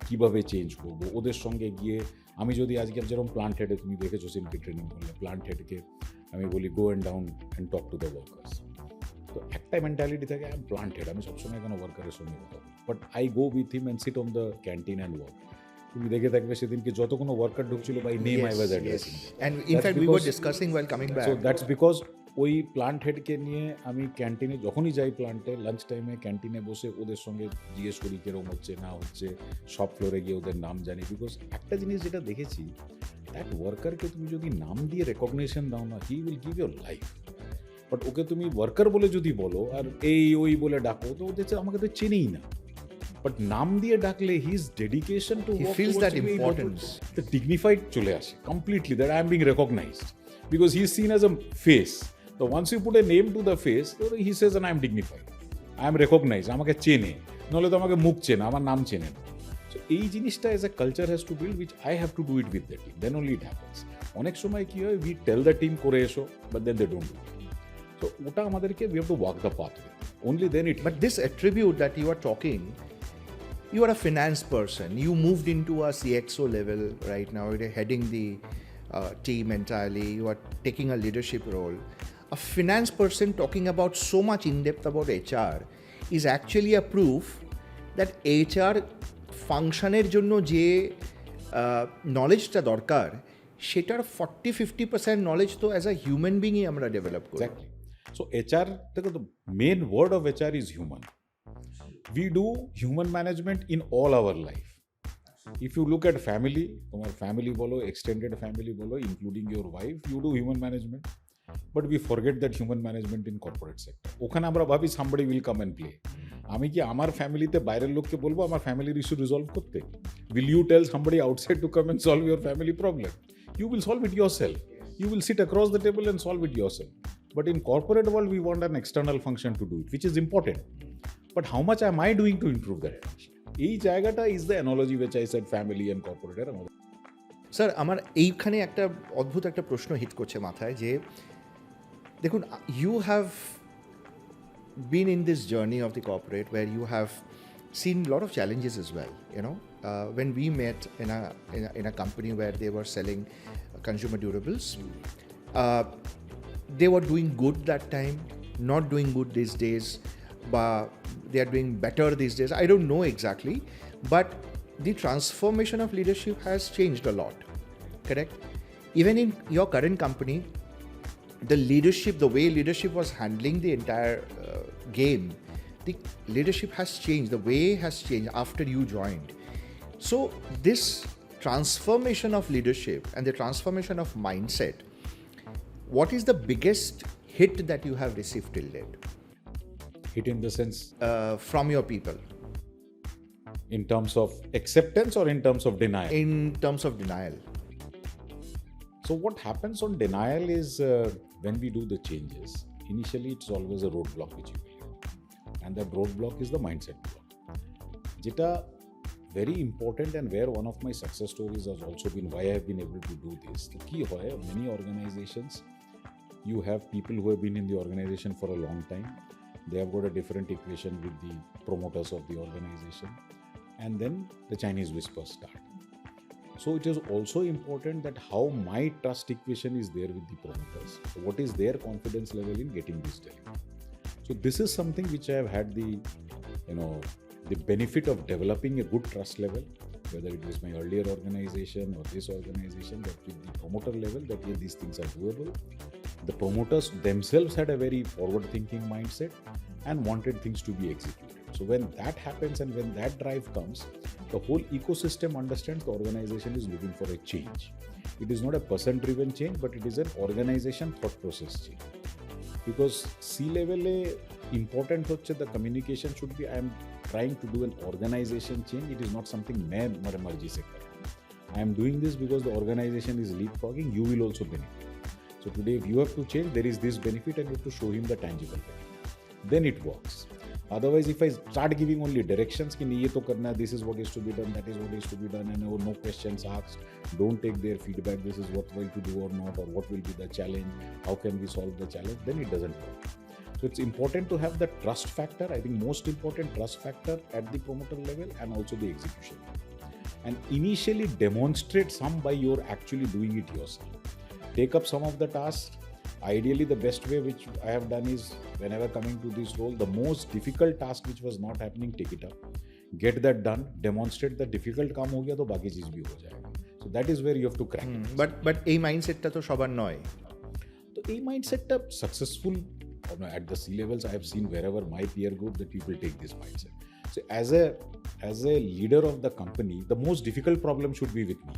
কিভাবে change করবো ওদের সঙ্গে গিয়ে আমি যদি আজকে যেরকম plant হেডে তুমি দেখেছো সিনকে ট্রেনিং করলে প্লান্ট হেডকে আমি বলি go and down and talk to the workers তো একটা মেন্টালিটি থাকে আই এম প্লান্ট হেড আমি সবসময় এখানে ওয়ার্কারের সঙ্গে কথা বলি but I go with him and sit on the canteen and work তুমি দেখে থাকবে সেদিনকে যত কোনো ওয়ার্কার ঢুকছিল by name I was addressing and in fact we were discussing while coming back. So that's because ওই প্লান্ট হেডকে নিয়ে আমি ক্যান্টিনে যখনই যাই প্লান্টে লাঞ্চ টাইমে ক্যান্টিনে বসে ওদের সঙ্গে জিজ্ঞেস করি কিরকম হচ্ছে না হচ্ছে সব ফ্লোরে গিয়ে ওদের নাম জানি বিকজ একটা জিনিস যেটা দেখেছি দ্যাট ওয়ার্কারকে তুমি যদি নাম দিয়ে রেকগনিশন দাও না he will give your life but ওকে তুমি ওয়ার্কার বলে যদি বলো আর এই ওই বলে ডাকো তো ওদের আমাকে তো চেনেই না বাট নাম দিয়ে ডাকলে his dedication two he feels that importance, the dignified চলে আসে completely that I am being recognized because he is seen as a face. So once you put a name to the face, he says and I am dignified, I am recognized, আমাকে চেনে নলে তো আমাকে মুখ চেনে আমার নাম চেনে না সো এই জিনিসটা as a culture has to build which I have to do it with the team then only it happens অনেক সময় কি হয় we tell the team করে এসো but then they don't do it so ওটা আমাদেরকে we have to walk the path with only then it but this attribute that you are talking, you are a finance person, you moved into a CXO level right now, you're heading the team entirely, you are taking a leadership role. A finance person talking about so much in depth about HR is actually a proof that HR ফাংশনের জন্য যে নলেজটা দরকার সেটার 40-50% knowledge তো as a human বিংই আমরা develop করি। Exactly. So HR, the main word of HR is human. We do human management in all our life. If you look at family, তোমার family বলো, extended family বলো, including your wife, you do human management. But we forget that human management in corporate sector. ওখানে আমরা ভাবি somebody will come and play. আমি কি আমার ফ্যামিলিতে বাইরের লোককে বলবো আমার ফ্যামিলির ইস্যু রিজলভ করতে? Will you tell somebody outside to come and solve your family problem? You will solve it yourself. You will sit across the table and solve it yourself. But in corporate world, we want an external function to do it, which is important. But how much am I doing to improve that function? এই জায়গাটা is the analogy which I said family and corporate. Sir আমার এইখানে একটা অদ্ভুত একটা প্রশ্ন hit করছে মাথায় যে দেখুন you have been in this journey of the corporate where you have seen a lot of challenges as well, you know. When we met in a company where they were selling consumer durables, they were doing good that time, not doing good these days, but they are doing better these days. I don't know exactly, but the transformation of leadership has changed a lot, correct? Even in your current company, the leadership, the way leadership was handling the entire game, the leadership has changed, the way has changed after you joined. So this transformation of leadership and the transformation of mindset, what is the biggest hit that you have received till date? Hit in the sense? From your people. In terms of acceptance or in terms of denial? In terms of denial. So what happens on denial is when we do the changes, initially it's always a roadblock which you feel. And that roadblock is the mindset block. Jita very important, and where one of my success stories has also been why I have been able to do this. The key hoy, many organizations, you have people who have been in the organization for a long time. They have got a different equation with the promoters of the organization. And then the Chinese whispers start. So it is also important that how my trust equation is there with the promoters. So what is their confidence level in getting this delivered? So this is something which I have had the benefit of developing a good trust level, whether it was my earlier organization or this organization, that with the promoter level that yeah, these things are doable. The promoters themselves had a very forward-thinking mindset and wanted things to be executed. So when that happens and when that drive comes, the whole ecosystem understands the organization is looking for a change. It is not a person-driven change, but it is an organization thought process change. Because C-level important hoche, the communication should be, I am trying to do an organization change. It is not something main marji se kar. I am doing this because the organization is leapfrogging. You will also benefit. So today, if you have to change, there is this benefit, and you have to show him the tangible benefit. Then it works. Otherwise, if I start giving only directions, ki ye to karna, this is what is to be done, that is what is to be done, and no questions asked, don't take their feedback, this is worthwhile to do or not, or what will be the challenge, how can we solve the challenge, then it doesn't work. So it's important to have the trust factor, I think most important trust factor at the promoter level and also the execution level. And initially demonstrate some by your actually doing it yourself. Take up some of the tasks. Ideally, the best way which I have done is whenever coming to this role, the most difficult task which was not happening, take it up. Get that done. Demonstrate the difficult काम हो गया तो बाकी चीज भी हो जाएगा. So that is where you have to crack it. But এই মাইন্ডসেটটা তো সবার নয়. তো এই মাইন্ডসেটটা successful at the C levels I have seen wherever my peer group that people take this mindset. So as a leader of the company, the most difficult problem should be with me.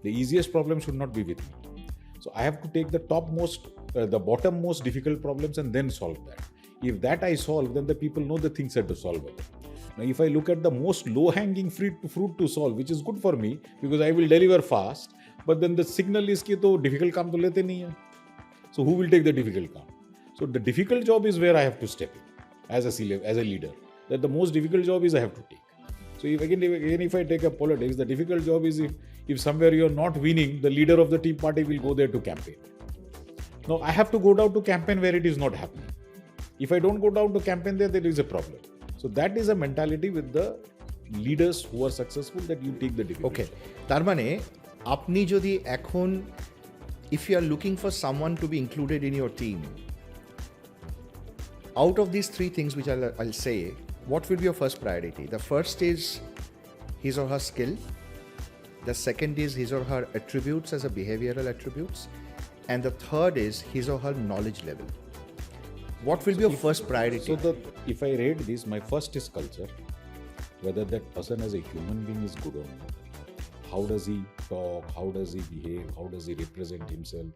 The easiest problem should not be with me. So I have to take the bottom-most difficult problems and then solve that. If that I solve, then the people know the things are to solve it. Now, if I look at the most low-hanging fruit to solve, which is good for me because I will deliver fast, but then the signal is कि तो difficult काम तो लेते नहीं है. So who will take the difficult काम? So the difficult job is where I have to step in as a leader. That the most difficult job is I have to take. So if I take up politics, the difficult job is if somewhere you are not winning, the leader of the team party will go there to campaign. Now I have to go down to campaign where it is not happening. If I don't go down to campaign there is a problem. So that is a mentality with the leaders who are successful, that you take the difficult. Okay, তার মানে আপনি যদি এখন if you are looking for someone to be included in your team, out of these three things which I'll say, what will be your first priority? The first is his or her skill. The second is his or her attributes as a behavioral attributes. And the third is his or her knowledge level. What will be your first priority? So if I rate this, my first is culture. Whether that person as a human being is good or not. How does he talk? How does he behave? How does he represent himself?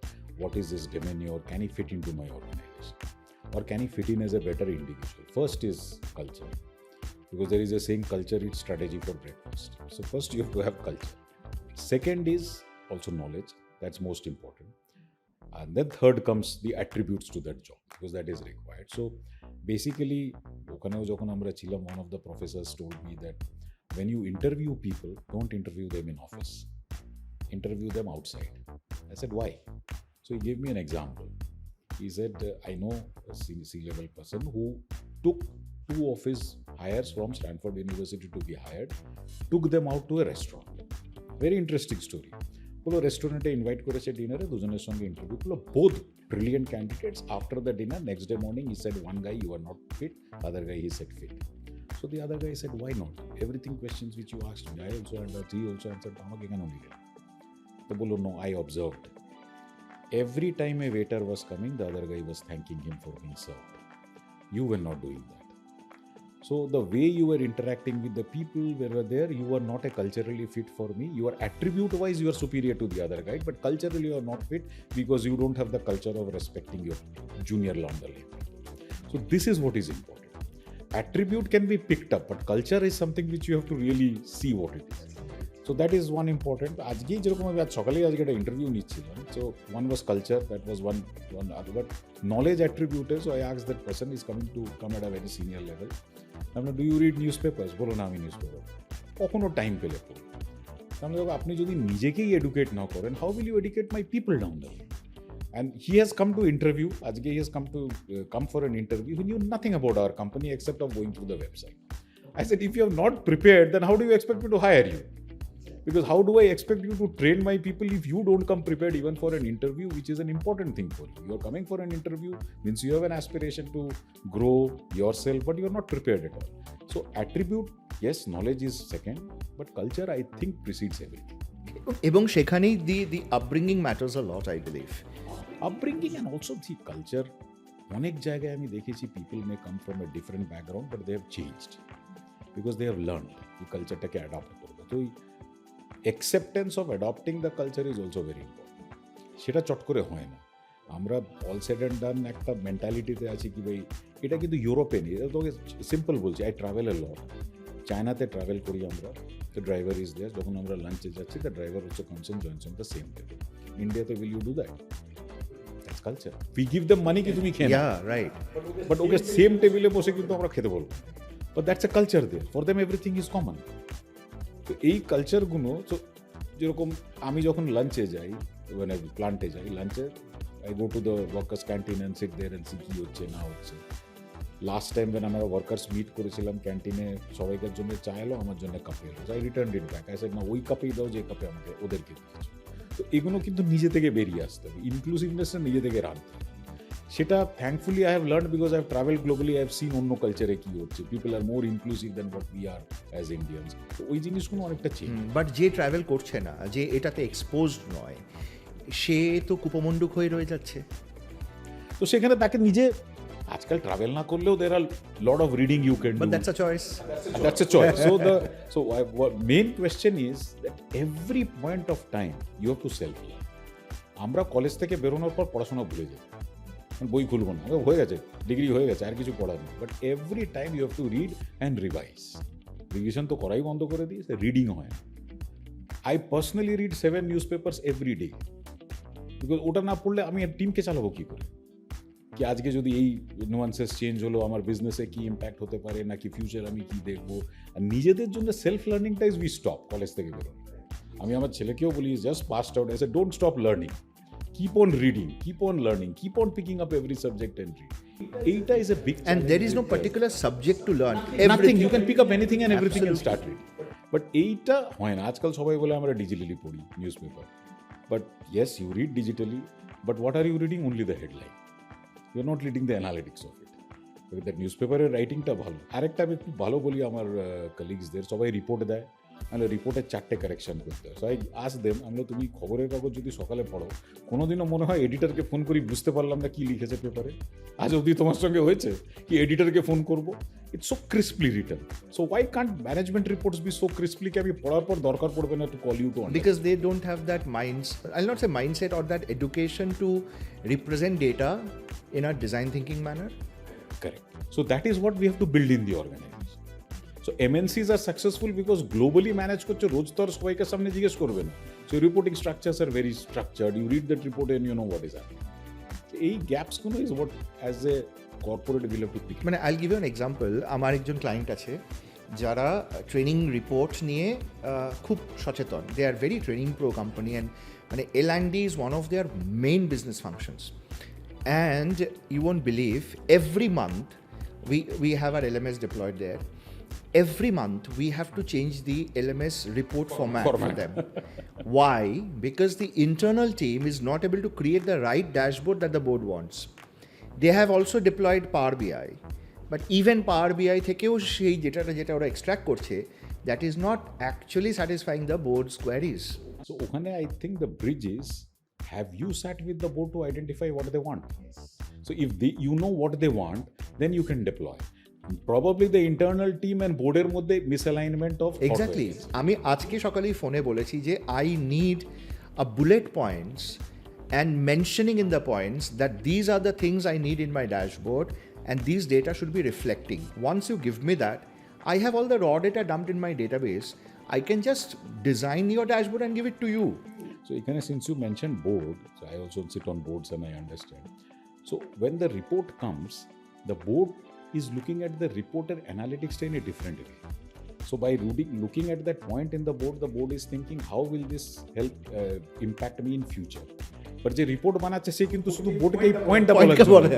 What is his demeanor? Can he fit into my organization? Or can he fit in as a better individual? First is culture. Because there is a saying, culture eats strategy for breakfast. So first you have to have culture. Second is also knowledge. That's most important. And then third comes the attributes to that job, because that is required. So basically, one of the professors told me that when you interview people, don't interview them in office. Interview them outside. I said, why? So he gave me an example. He said, I know a C-level person who took 2 of his hires from Stanford University to be hired, took them out to a restaurant. Very interesting story. Polo restaurant invite করেছে dinner, দুজনের সঙ্গে interview করলো, both brilliant candidates. After the dinner, next day morning, he said, one guy, you are not fit, other guy, he said fit. So the other guy said, why not? Everything questions which you asked me, I also answered, he also answered, আমাকে কেন নিলেন? তো বললো, no, I observed. Every time a waiter was coming, the other guy was thanking him for being served. You were not doing that. So the way you were interacting with the people who were there, you were not a culturally fit for me. You are attribute-wise, you are superior to the other guy, but culturally you are not fit because you don't have the culture of respecting your junior lander. So this is what is important. Attribute can be picked up, but culture is something which you have to really see what it is. So that is one important. আজকেই যেরকম আমি আজ সকালেই আজকে একটা interview নিচ্ছিলাম, so one was culture, that was one other, but knowledge attribute. So I asked that person is coming to come at a very senior level. I'm like, do you read newspapers? বলো না আমি newspaper কখনো time পেলে পড়ি। আমি বলবো আপনি যদি নিজেকেই এডুকেট না করেন, how will you educate my people down the line? And he has come to interview, আজকে he has come for an interview, he knew nothing about our company except of going through the website. I said, if you are not prepared, then how do you expect me to hire you? Because how do I expect you to train my people if you don't come prepared even for an interview, which is an important thing for you? You are coming for an interview, means you have an aspiration to grow yourself, but you are not prepared at all. So attribute, yes, knowledge is second, but culture, I think, precedes everything. এবং সেখানেই the upbringing matters a lot, I believe. Upbringing and also the culture. অনেক জায়গায় আমি দেখেছি people may come from a different background, but they have changed because they have learned এই কালচারটাকে adapt করবে। তো acceptance of adopting the culture is also very important. সেটা চট করে হয় না। আমরা অল সেড অ্যান্ড ডান একটা মেন্টালিটিতে আছি কি ভাই এটা কিন্তু ইউরোপে নেই। এটা তোকে সিম্পল বলছি, আই ট্রাভেল এ লট। চায়নাতে ট্রাভেল করি আমরা, দ্য ড্রাইভার ইজ দেয়ার, যখন আমরা লাঞ্চে যাচ্ছি দ্য ড্রাইভার হচ্ছে concern joints on the same table. ইন্ডিয়াতে will you do that? That's culture. We give them money কি তুমি খেয়ে Yeah, right. But okay same টেবিলে বসে কিন্তু আমরা খেতে বলবো। But that's a culture there, for them everything is common. তো এই কালচারগুলো, তো যেরকম আমি যখন লাঞ্চে যাই, মানে প্লান্টে যাই লাঞ্চে, I go to the workers canteen and sit there and see কী হচ্ছে না হচ্ছে। লাস্ট টাইম যখন আমরা ওয়ার্কার্স মিট করেছিলাম ক্যান্টিনে, সবাইকার জন্য চা এলো, আমার জন্য কাপে এলো, I return it back. I said না, ওই কাপেই দাও যে কাপে আমাকে ওদেরকে দিয়েছো। তো এগুলো কিন্তু নিজে থেকে বেরিয়ে আসতে হবে, ইনক্লুসিভনেসটা নিজে থেকে রাখতে হবে। সেটা thankfully I have learn because I have travel globally, I have seen অন্য কালচারে কী হচ্ছে, people are more inclusive than what we are as Indians. তো ওই জিনিসগুলো অনেকটা চেঞ্জ। বাট যে ট্রাভেল করছে না, যে এটাতে এক্সপোজড নয়, সে তো কুপমণ্ডুক হয়ে রয়ে যাচ্ছে। তো সেখানে তাকে নিজে, আজকাল ট্রাভেল না করলেও there are lot of reading you can do. But that's a choice. That's a choice. So main question is that every point of time you have to self-learn. আমরা কলেজ থেকে বেরোনোর পর পড়াশোনা ভুলে যাই, বই খুলবো না, হয়ে গেছে, ডিগ্রি হয়ে গেছে, আর কিছু পড়ার নেই। But every time you have to read and revise. Revision তো করাই বন্ধ করে দিয়েছে, রিডিং হয় না। I personally read 7 newspapers every day, because ওটা না পড়লে আমি টিমকে চালাবো কী করে? কি আজকে যদি এই নুয়ান্সেস চেঞ্জ হলো, আমার বিজনেসে কি ইম্প্যাক্ট হতে পারে, নাকি ফিউচার আমি কি দেখবো। আর নিজেদের জন্য সেলফ লার্নিংটা ইজ উই স্টপ কলেজ থেকে বেরোনো। আমি আমার ছেলেকেও বলি, just passed out, I say don't stop learning, keep on reading, keep on learning, keep on picking up every subject and read. এইটা is a big And there is no particular subject to learn. Nothing, you can pick up anything and everything and start reading. But এইটা হয় না। আজকাল সবাই বলে আমরা digitally পড়ি newspaper, but yes you read digitally, but what are you reading? Only the headline. You are not reading the analytics of it. That news পেপারের রাইটিংটা ভালো। আরেকটা আমি খুব ভালো বলি আমার কলিগসদের, সবাই রিপোর্ট দেয়, তাহলে রিপোর্টের 4টে কারেকশন করতে হয়। সো আই আস্ক দেম, আমরা তুমি খবরের কাগজ যদি সকালে পড়ো, কোনোদিনও মনে হয় এডিটরকে ফোন করি, বুঝতে পারলাম না কী লিখেছে পেপারে? আজ অবধি তোমার সঙ্গে হয়েছে কি এডিটরকে ফোন করবো? It's so crisply written. So why can't management reports be so crisply কি আমি পড়ার পর দরকার পড়বে না to call you too? Because they don't have that I'll not say mindset, or that education to represent data in a design thinking manner. Correct. So that is what we have to build in the organization. So MNCs are successful because globally manage করছে, রোজ তো আর সবাইকে সামনে জিজ্ঞেস করবে না। So reporting structures are very structured. You read that report and you know what is happening. So এই গ্যাপসগুলো is what as a corporate will have to pick. মানে I'll give you an example. আমার একজন client আছে যারা training report নিয়ে খুব সচেতন। They are very training pro company, and মানে L&D is one of their main business functions. And you won't believe, every month we have our LMS deployed there. Every month we have to change the LMS report format for them. Why? Because the internal team is not able to create the right dashboard that the board wants. They have also deployed Power BI, but even Power BI থেকেও সেই যেটা ওরা extract করছে, that is not actually satisfying the board's queries. So ওখানে I think the bridge is, have you sat with the board to identify what they want? So if you know what they want, then you can deploy. Probably the internal team and board-এর মধ্যে misalignment of Exactly. আমি আজকে সকালেই ফোনে বলেছি যে I need a bullet points and mentioning in the points that these are the things I need in my dashboard and these data should be reflecting. Once you give me that, I have all the raw data dumped in my database. I can just design your dashboard and give it to you. So, since you mentioned board, so I also sit on boards and I understand. So, when the report comes, the board is looking at the report and analytics in a different way. So, by looking at that point in the board is thinking, how will this help impact me in future? But যে report বানাচ্ছে সে কিন্তু শুধু বোর্ডকে এই পয়েন্টটা বলে,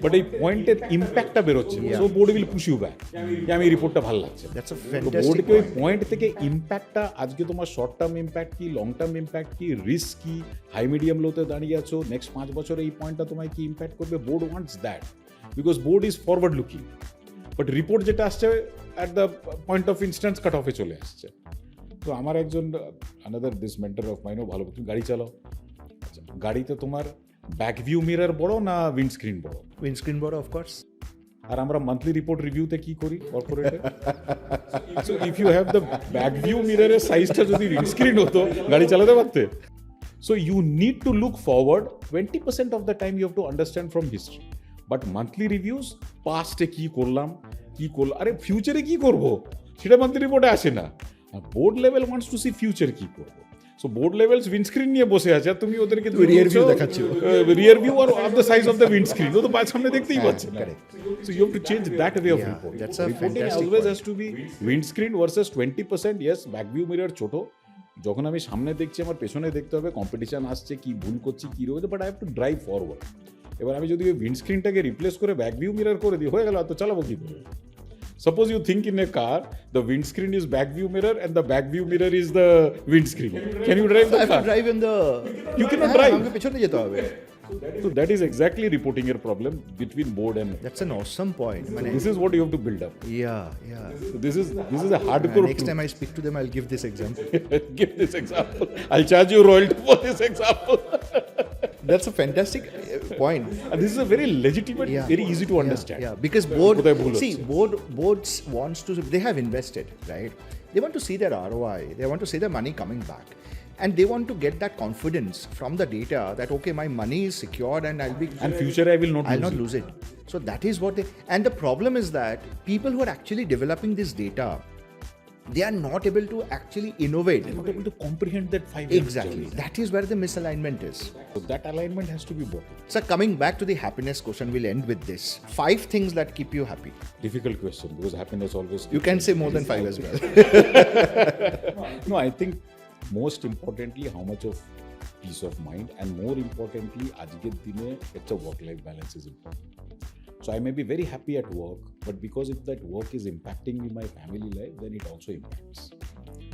but এই পয়েন্টের ইম্প্যাক্টটা বেরোচ্ছে, so board will push you back যে আমি রিপোর্টটা ভালো লাগছে। দ্যাটস আ ফ্যান্টাস্টিক বোর্ডকে ওই পয়েন্ট থেকে ইম্প্যাক্টটা, আজকে তোমার শর্ট টার্ম ইম্প্যাক্ট কি, লং টার্ম ইম্প্যাক্ট কি, রিস্ক কি, হাই মিডিয়াম লোতে দাঁড়িয়ে আছো, নেক্সট 5 বছরে এই পয়েন্টটা তোমায় কি ইম্প্যাক্ট করবে, board wants that, because board is forward looking. But report যেটা আসছে at the point of instance cut অফে চলে আসছে। তো আমার একজন আনাদার দিস মেন্টর অফ মাইনও ভালো, তুমি গাড়ি চালাও, গাড়িতে তোমার ব্যাক ভিউ মিরর বড় না উইন্ডস্ক্রিন বড়? উইন্ডস্ক্রিন বড়, অফকোর্স। আর আমরা মান্থলি রিপোর্ট রিভিউতে কি করি কর্পোরেটে? So if you have the back view মিররের সাইজটা যদি উইন্ডস্ক্রিন হতো, গাড়ি চালাতে পারতে? So you need to look forward. 20% of the time you have to understand from history. But monthly reviews, past এ কি করলাম, আরে ফিউচারে কি করব সেটা মান্থলি রিপোর্টে আসে না। Board level wants to see future কি করব। সো বোর্ড লেভেলস উইন্ডস্ক্রিন নিয়ে বসে আছে, আর তুমি ওদেরকে রিয়ার ভিউ দেখাচ্ছ, rear view are of the size of the windscreen, ও তো সামনে দেখতেই পাচ্ছে না। So you have to change that way of report. Reporting always has to be windscreen versus 20%। Yes, back view mirror ছোট, যখন আমি সামনে দেখছি আমার পেছনে দেখতে হবে, কম্পিটিশন আসছে, কি ভুল করছি, কি রয়েছে, but I have to drive forward. এবার আমি যদি ওই উইন্ডস্ক্রিনটাকে রিপ্লেস করে ব্যাক ভিউ মিরর করে দিই, হয়ে গেল, তো চালাবো কি করে? Suppose you think in a car, the windscreen is back view mirror and the back view mirror is the windscreen. Can you drive the car? I have to drive in the... You cannot drive. আমাকে পেছনে যেতে হবে। So that is exactly reporting your problem between board and... That's an awesome point. So this is what you have to build up. Yeah. So this is a hardcore Next time I speak to them, I'll give this example. Give this example. I'll charge you royalty for this example. That's a fantastic point. And this is a very legitimate, very easy to understand. Yeah, because boards wants to, they have invested, right? They want to see their ROI. They want to see their money coming back. And they want to get that confidence from the data that, okay, my money is secured and I'll be... And future I will not lose it. So that is what they... And the problem is that people who are actually developing this data, they are not able to actually innovate. They're not able to comprehend that 5 years. Exactly. That is where the misalignment is. So that alignment has to be brought in. So coming back to the happiness question, we'll end with this. 5 things that keep you happy. Difficult question, because happiness always... You can say more than 5 as well. No, I think most importantly, how much of peace of mind, and more importantly, ajker dine it's a work-life balance is important. So I may be very happy at work, but because if that work is impacting me, my family life, then it also impacts.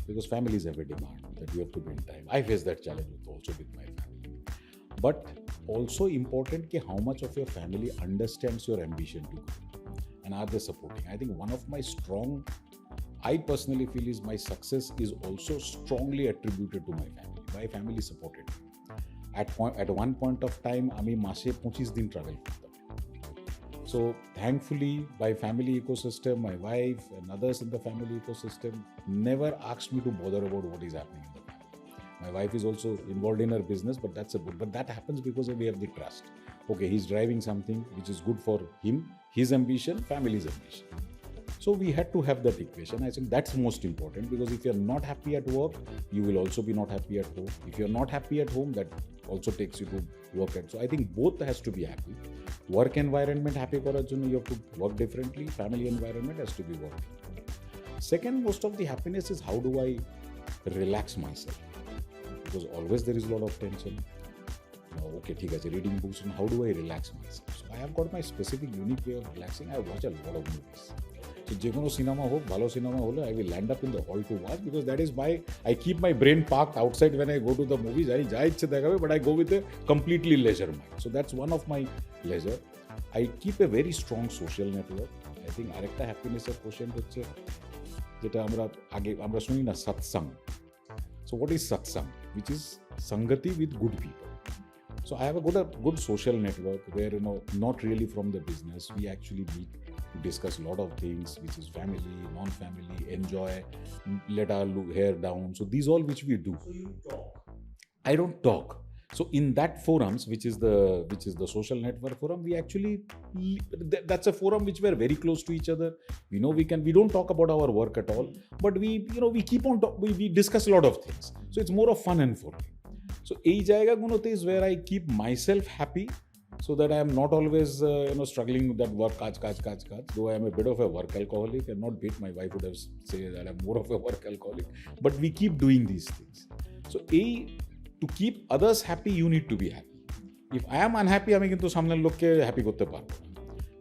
Because families have a demand that you have to build time. I face that challenge also with my family. But also important ki how much of your family understands your ambition to grow, and are they supporting? I think one of my I personally feel is my success is also strongly attributed to my family. My family supported me. At one point of time, আমি মাসে 25 দিন travel করতাম। So thankfully, my family ecosystem, my wife and others in the family ecosystem never asked me to bother about what is happening in the family. My wife is also involved in her business, but but that happens because we have the trust. Okay, he's driving something which is good for him, his ambition, family's ambition. So we had to have that equation. I think that's most important, because if you're not happy at work, you will also be not happy at home. If you're not happy at home, that also takes you to work at. So I think both has to be happy. Work environment happy korar jonno you have to work differently. Family environment has to be working. Second, most of the happiness is how do I relax myself? Because always there is a lot of tension. Okay, ঠিক আছে, reading books, and how do I relax myself? So I have got my specific unique way of relaxing. I watch a lot of movies. So যে কোনো cinema হোক, ভালো cinema হলে I will land up in the hall to watch, because that is why I keep my brain parked outside when I go to the movies. I যা ইচ্ছে দেখাবে, but I go with a completely leisure mind. So that's one of my leisure. I keep a very strong social network. I think আরেকটা হ্যাপিনেসের question হচ্ছে যেটা আমরা শুনি না, satsang. So what is satsang? Which is sangati with good people. So I have a good social network where, not really from the business, we actually meet to discuss a lot of things, which is family, non-family, enjoy, let our hair down. So these all which we do. So you talk. I don't talk. So in that forums, which is the social network forum, we actually that's a forum which we're very close to each other. We don't talk about our work at all, but we keep on we discuss a lot of things. So it's more of fun and fun. So ei jayga gunote is where I keep myself happy, so that I am not always struggling with that work kaj. Though I am a bit of a work alcoholic, and not bit, my wife would have say that I'm more of a work alcoholic, but we keep doing these things. So to keep others happy, you need to be happy. If I am unhappy, আমি কিন্তু সামনের লোককে happy করতে পারবো না.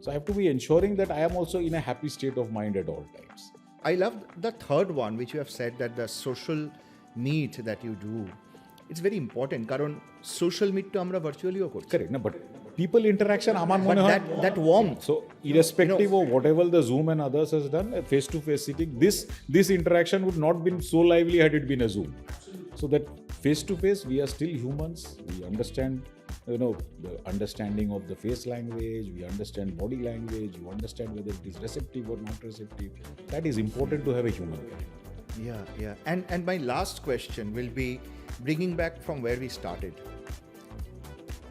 So I have to be ensuring that I am also in a happy state of mind at all times. I love the third one, which you have said, that the social meet that you do, it's very important, কারণ social meet তো আমরা virtually-ও করছি. Correct, but people interaction আমার মনে হয় that warmth. So irrespective of whatever the Zoom and others has done, a face-to-face sitting, this interaction would not been so lively had it been a Zoom. So that face-to-face, we are still humans. We understand, the understanding of the face language. We understand body language. You understand whether it is receptive or not receptive. That is important to have a human connection. Yeah. And my last question will be bringing back from where we started.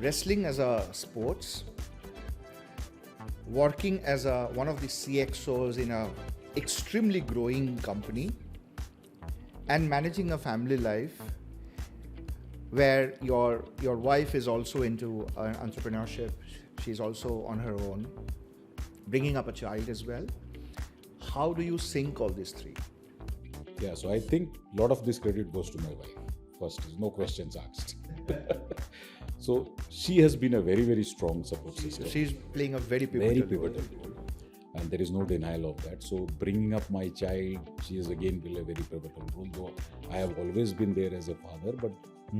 Wrestling as a sports, working as one of the CXOs in a extremely growing company, and managing a family life where your wife is also into entrepreneurship. She's also on her own, bringing up a child as well. How do you sync all these three? Yeah, so I think a lot of this credit goes to my wife. First, no questions asked. So she has been a very, very strong support system. She's playing a very pivotal role. And there is no denial of that. So bringing up my child, she has again played a very pivotal role. Though I have always been there as a father, but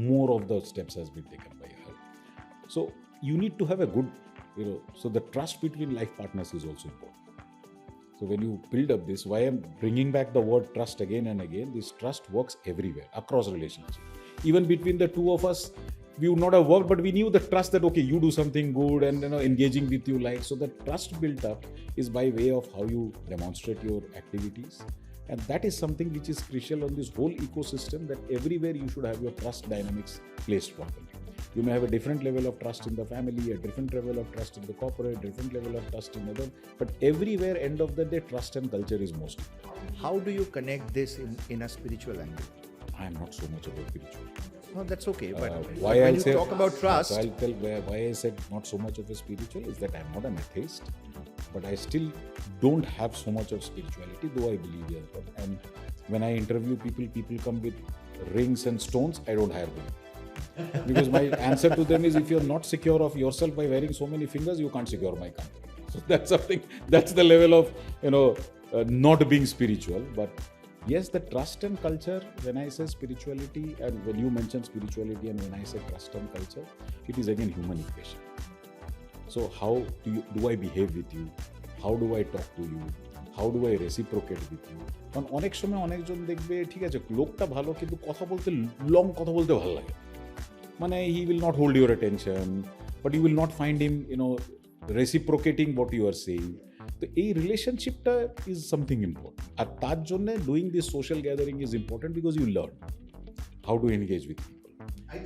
more of the steps has been taken by her. So you need to have a good, so the trust between life partners is also important. So when you build up this, why I'm bringing back the word trust again and again, this trust works everywhere, across relationships. Even between the two of us, we would not have worked, but we knew the trust that, okay, you do something good and engaging with you like. So the trust built up is by way of how you demonstrate your activities. And that is something which is crucial on this whole ecosystem, that everywhere you should have your trust dynamics placed properly. You may have a different level of trust in the family, a different level of trust in the corporate, different level of trust in other, but everywhere, end of the day, trust and culture is most important. How do you connect this in a spiritual angle? I am not so much about spiritual. No, that's okay. But why when I'll you say, talk about trust, so I'll tell why I said not so much of a spiritual is that I'm not an atheist, but I still don't have so much of spirituality, though I believe in God. And when I interview people come with rings and stones, I don't hire them. Because my answer to them is, if you're not secure of yourself by wearing so many fingers, you can't secure my company. So that's the level of, not being spiritual. But yes, the trust and culture, when I say spirituality, and when you mention spirituality and when I say trust and culture, it is again human equation. So how do I behave with you? How do I talk to you? How do I reciprocate with you? কারণ অনেক সময় অনেকজন দেখবে, ঠিক আছে, লোকটা ভালো কিন্তু কথা বলতে ভালো লাগে, মানে he will not hold your attention, but you will not find him reciprocating what you are saying. তো এই রিলেশনশিপটা ইজ সামথিং ইম্পর্টেন্ট, আর তার জন্য doing this social gathering is important because you learn how to engage with people.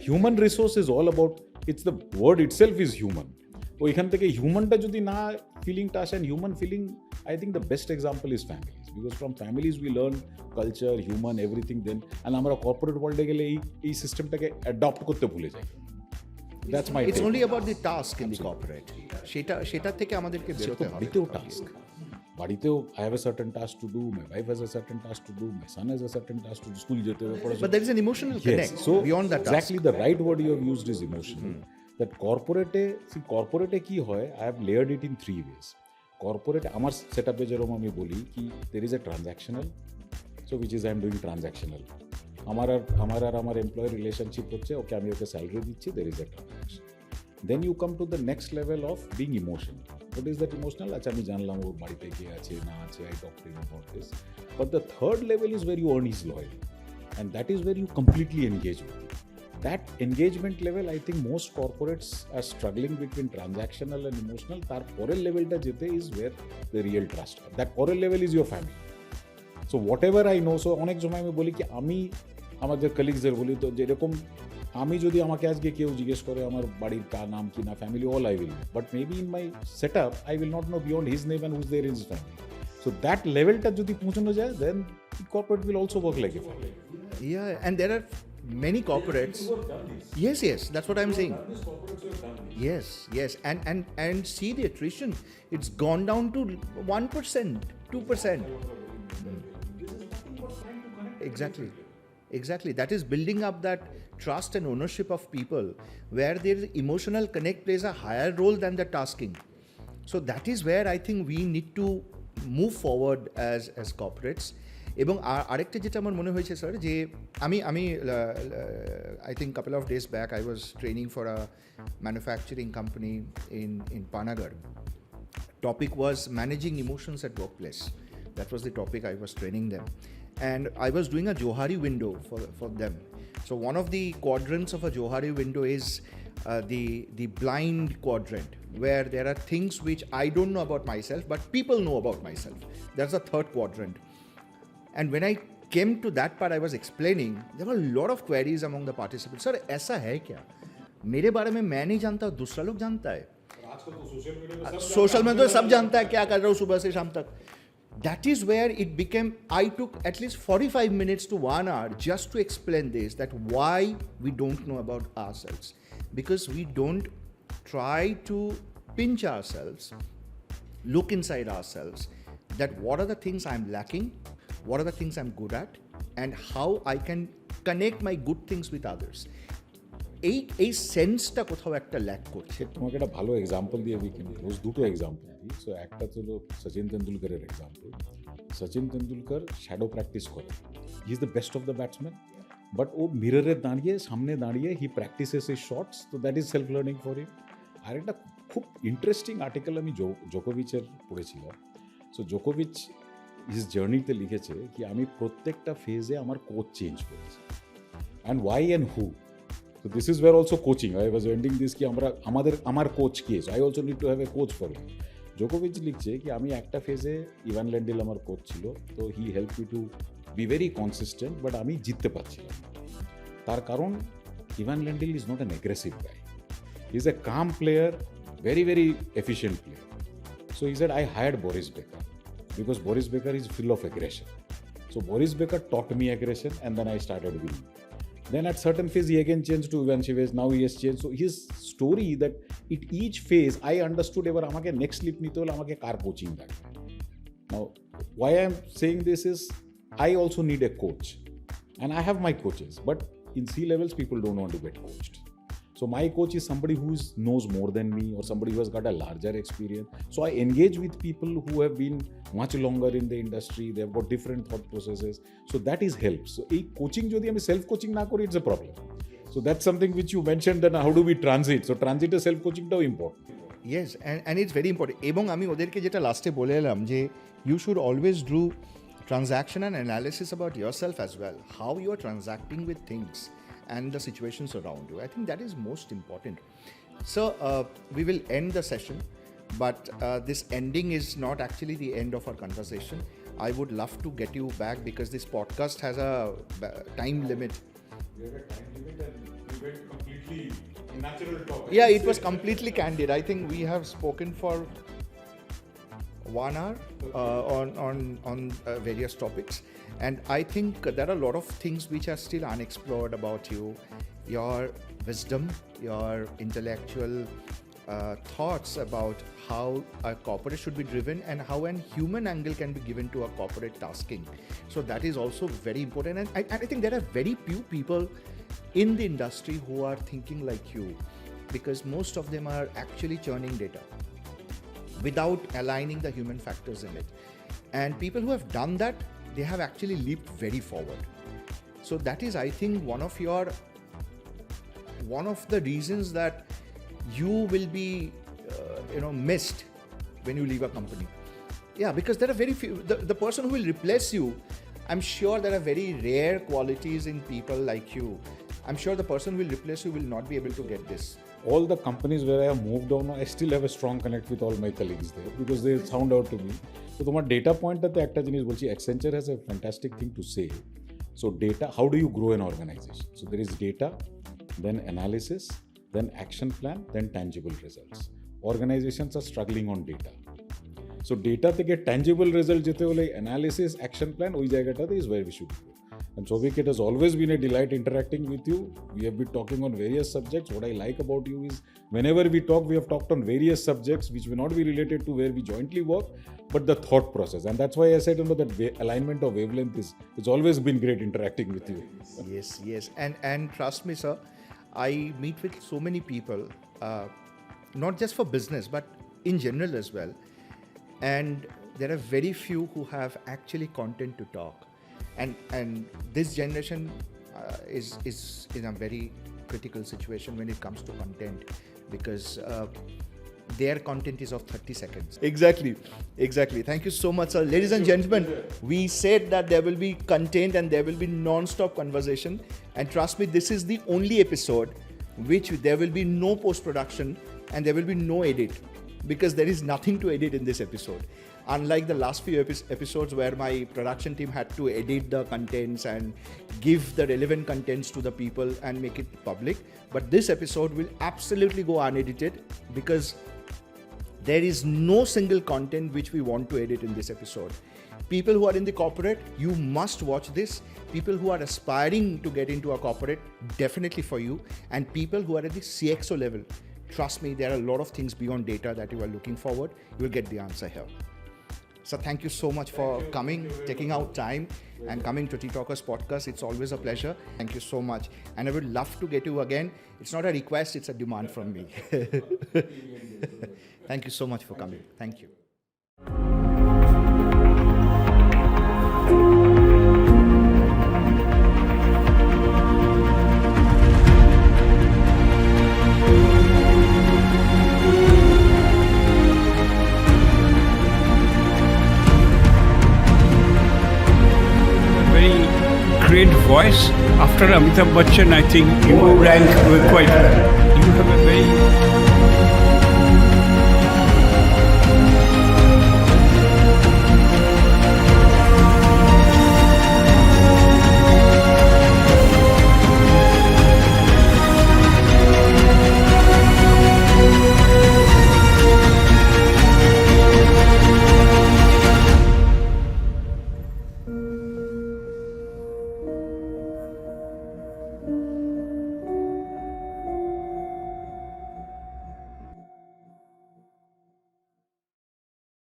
Human resource is all about, it's the word itself is human. ওইখান থেকে হিউম্যানটা যদি না ফিলিংটা আসে, and human feeling, I think the best example is families, because from families we learn culture, human, everything then. অ্যান্ড আমরা corporate ওয়ার্ল্ডে গেলে এই সিস্টেমটাকে অ্যাডপ্ট করতে ভুলে যাই. That's my it's take. only about the task in the corporate. সেটা থেকে আমাদেরকে বেরোতে হবে. বাড়িতেও I have a certain task to do, my wife has a certain task to do, my son has a certain task to do, school যেতে হবে, পড়াশোনা. But there is an emotional connect beyond that task. Exactly, the right word you have used is emotional. That corporate কি হয়, I have layered it in three ways. Corporate, আমার সেটআপে যেরকম আমি বলি কি, there is a transactional, so which is I am doing transactional. আমার employee relationship হচ্ছে, ওকে আমি ওকে স্যালারি দিচ্ছি, there is a transaction. Then you come to the next level of being emotional. What is that emotional? আচ্ছা, আমি জানলাম ওর বাড়িতে কে আছে না আছে, I talk to him about this. But the third level is where you earn his loyalty, and that is where you completely engage with him. That engagement level, I think most corporates are struggling between transactional and emotional. তার পরের লেভেলটা যেতে is where the real trust. That পরের level is your family. So whatever I know, so অনেক সময় আমি বলি কি, আমি আমাদের কলিগসদের বলি, তো যেরকম আমি যদি আমাকে আজকে কেউ জিজ্ঞেস করে আমার বাড়ির নাম কি না family all I will but maybe in my set up I will not know beyond his name and whose there in his family so that লেভেলটা যদি পৌঁছানো যায় then corporate will also work like a family Yeah, and there are many corporates. Yes, that's what I'm saying. Yes, and see the attrition. It's gone down to 1%, 2%. Exactly. That is building up that trust and ownership of people, where their emotional connect plays a higher role than the tasking. So that is where I think we need to move forward as corporates. এবং আরেকটা যেটা আমার মনে হয়েছে sir যে আমি I think couple of days back I was training for a manufacturing company in Panagarh topic was managing emotions at workplace. That was the topic I was training them, and I was doing a Johari window for them. So one of the quadrants of a Johari window is the blind quadrant, where there are things which I don't know about myself but people know about myself. That's the third quadrant. And when I came to that part, I was explaining, there were a lot of queries among the participants. Sir, ऐसा है क्या? मेरे बारे में मैं नहीं जानता, दूसरा लोग जानता है. सोशल मीडिया तो सब जानता है क्या कर रहा हूँ सुबह से शाम तक. That is where it became, I took at least 45 minutes to 1 hour just to explain this, that why we don't know about ourselves. Because we don't try to pinch ourselves, look inside ourselves, that what are the things I'm lacking, what are the things I'm good at, and how I can connect my good things with others. এই সেন্সটা কোথাও একটা lack করছে. তোমাকে একটা ভালো example দিয়ে রোজ দুটো example দিই. সো একটা হলো সচিন তেন্ডুলকারের example. Sachin Tendulkar shadow practice করে, he is the best of the batsman, but ও মিররে সামনে দাঁড়িয়ে হি প্র্যাকটিসেস হিজ শটস, তো that is self learning for him. আর একটা খুব ইন্টারেস্টিং আর্টিকেল আমি জোকোভিচের পড়েছিলাম. সো জোকোভিচ হিজ জার্নিতে লিখেছে কি আমি প্রত্যেকটা ফেজে আমার কোচ চেঞ্জ করেছি, and why and who. So this is where also coaching, I was ending this কি আমার coach K, so I also need to have a coach for me. জোকোভিচ লিখছে কি আমি একটা ফেজে ইভান ল্যান্ডেল আমার কোচ ছিল, তো he help me to be very consistent, but আমি জিততে পারছিলাম না. তার কারণ Ivan Lendl is not an aggressive guy, he is a calm player, very very efficient player. So he said I hired Boris Becker because Boris Becker is full of aggression. So Boris Becker taught me aggression, and then I started winning. Then at certain phase he again changed to Ivan Chivez, now he has changed. So his story that at each phase I understood ever amake next slip nite hole amake kar coaching লাগবে. Now why I am saying this is I also need a coach, and I have my coaches, but in C levels people don't want to get coached. So my coach is somebody who knows more than me, or somebody who has got a larger experience. So I engage with people who have been much longer in the industry, they have got different thought processes. So that is help. So a coaching jodi ami self coaching na kori, it's a problem. So that's something which you mentioned, that how do we transit? So transit to self coaching tao important. Yes, and it's very important. এবং আমি ওদেরকে যেটা লাস্টে বলে এলাম যে you should always do transaction and analysis about yourself as well, how you are transacting with things and the situations around you. I think that is most important. So we will end the session, but this ending is not actually the end of our conversation. I would love to get you back because this podcast has a time limit. We have a time limit and we went completely natural talk. Yeah, it was completely candid. I think we have spoken for 1 hour on various topics, and I think there are a lot of things which are still unexplored about you, your wisdom, your intellectual thoughts about how a corporate should be driven and how an human angle can be given to a corporate tasking. So that is also very important, and I think there are very few people in the industry who are thinking like you, because most of them are actually churning data without aligning the human factors in it. And people who have done that, they have actually leaped very forward. So that is, I think, one of the reasons that you will be missed when you leave a company. Yeah, because there are very few, the person who will replace you, I'm sure there are very rare qualities in people like you. I'm sure the person who will replace you will not be able to get this. All the companies where I have moved on, I still have a strong connect with all my colleagues there because they sound out to me. So তোমার data point টাতে একটা জিনিস বলছি, Accenture has a fantastic thing to say. So data, how do you grow an organization? So there is data, then analysis, then action plan, then tangible results. Organizations are struggling on data. So data থেকে tangible result যেতে হলে analysis, action plan ওই জায়গাটাতে is where we should go. And Souvik, it has always been a delight interacting with you. We have been talking on various subjects. What I like about you is whenever we talk, we have talked on various subjects which may not be related to where we jointly work, but the thought process. And that's why I said, that alignment of wavelength it's always been great interacting with you. Yes. And trust me, sir, I meet with so many people, not just for business, but in general as well. And there are very few who have actually content to talk. And this generation is in a very critical situation when it comes to content, because their content is of 30 seconds. Exactly. Thank you so much, sir. Ladies and gentlemen, we said that there will be content and there will be non-stop conversation. And trust me, this is the only episode which there will be no post-production and there will be no edit, because there is nothing to edit in this episode. Unlike the last few episodes where my production team had to edit the contents and give the relevant contents to the people and make it public. But this episode will absolutely go unedited, because there is no single content which we want to edit in this episode. People who are in the corporate, you must watch this. People who are aspiring to get into a corporate, definitely for you. And people who are at the CXO level, trust me, there are a lot of things beyond data that you are looking forward. You will get the answer here. So thank you so much for coming, taking out time and coming to Tea Talkers podcast. It's always a pleasure. Thank you so much. And I would love to get you again. It's not a request, it's a demand from me. Thank you so much for coming. Thank you. Great voice. After Amitabh Bachchan, I think you rank quite well. You have a very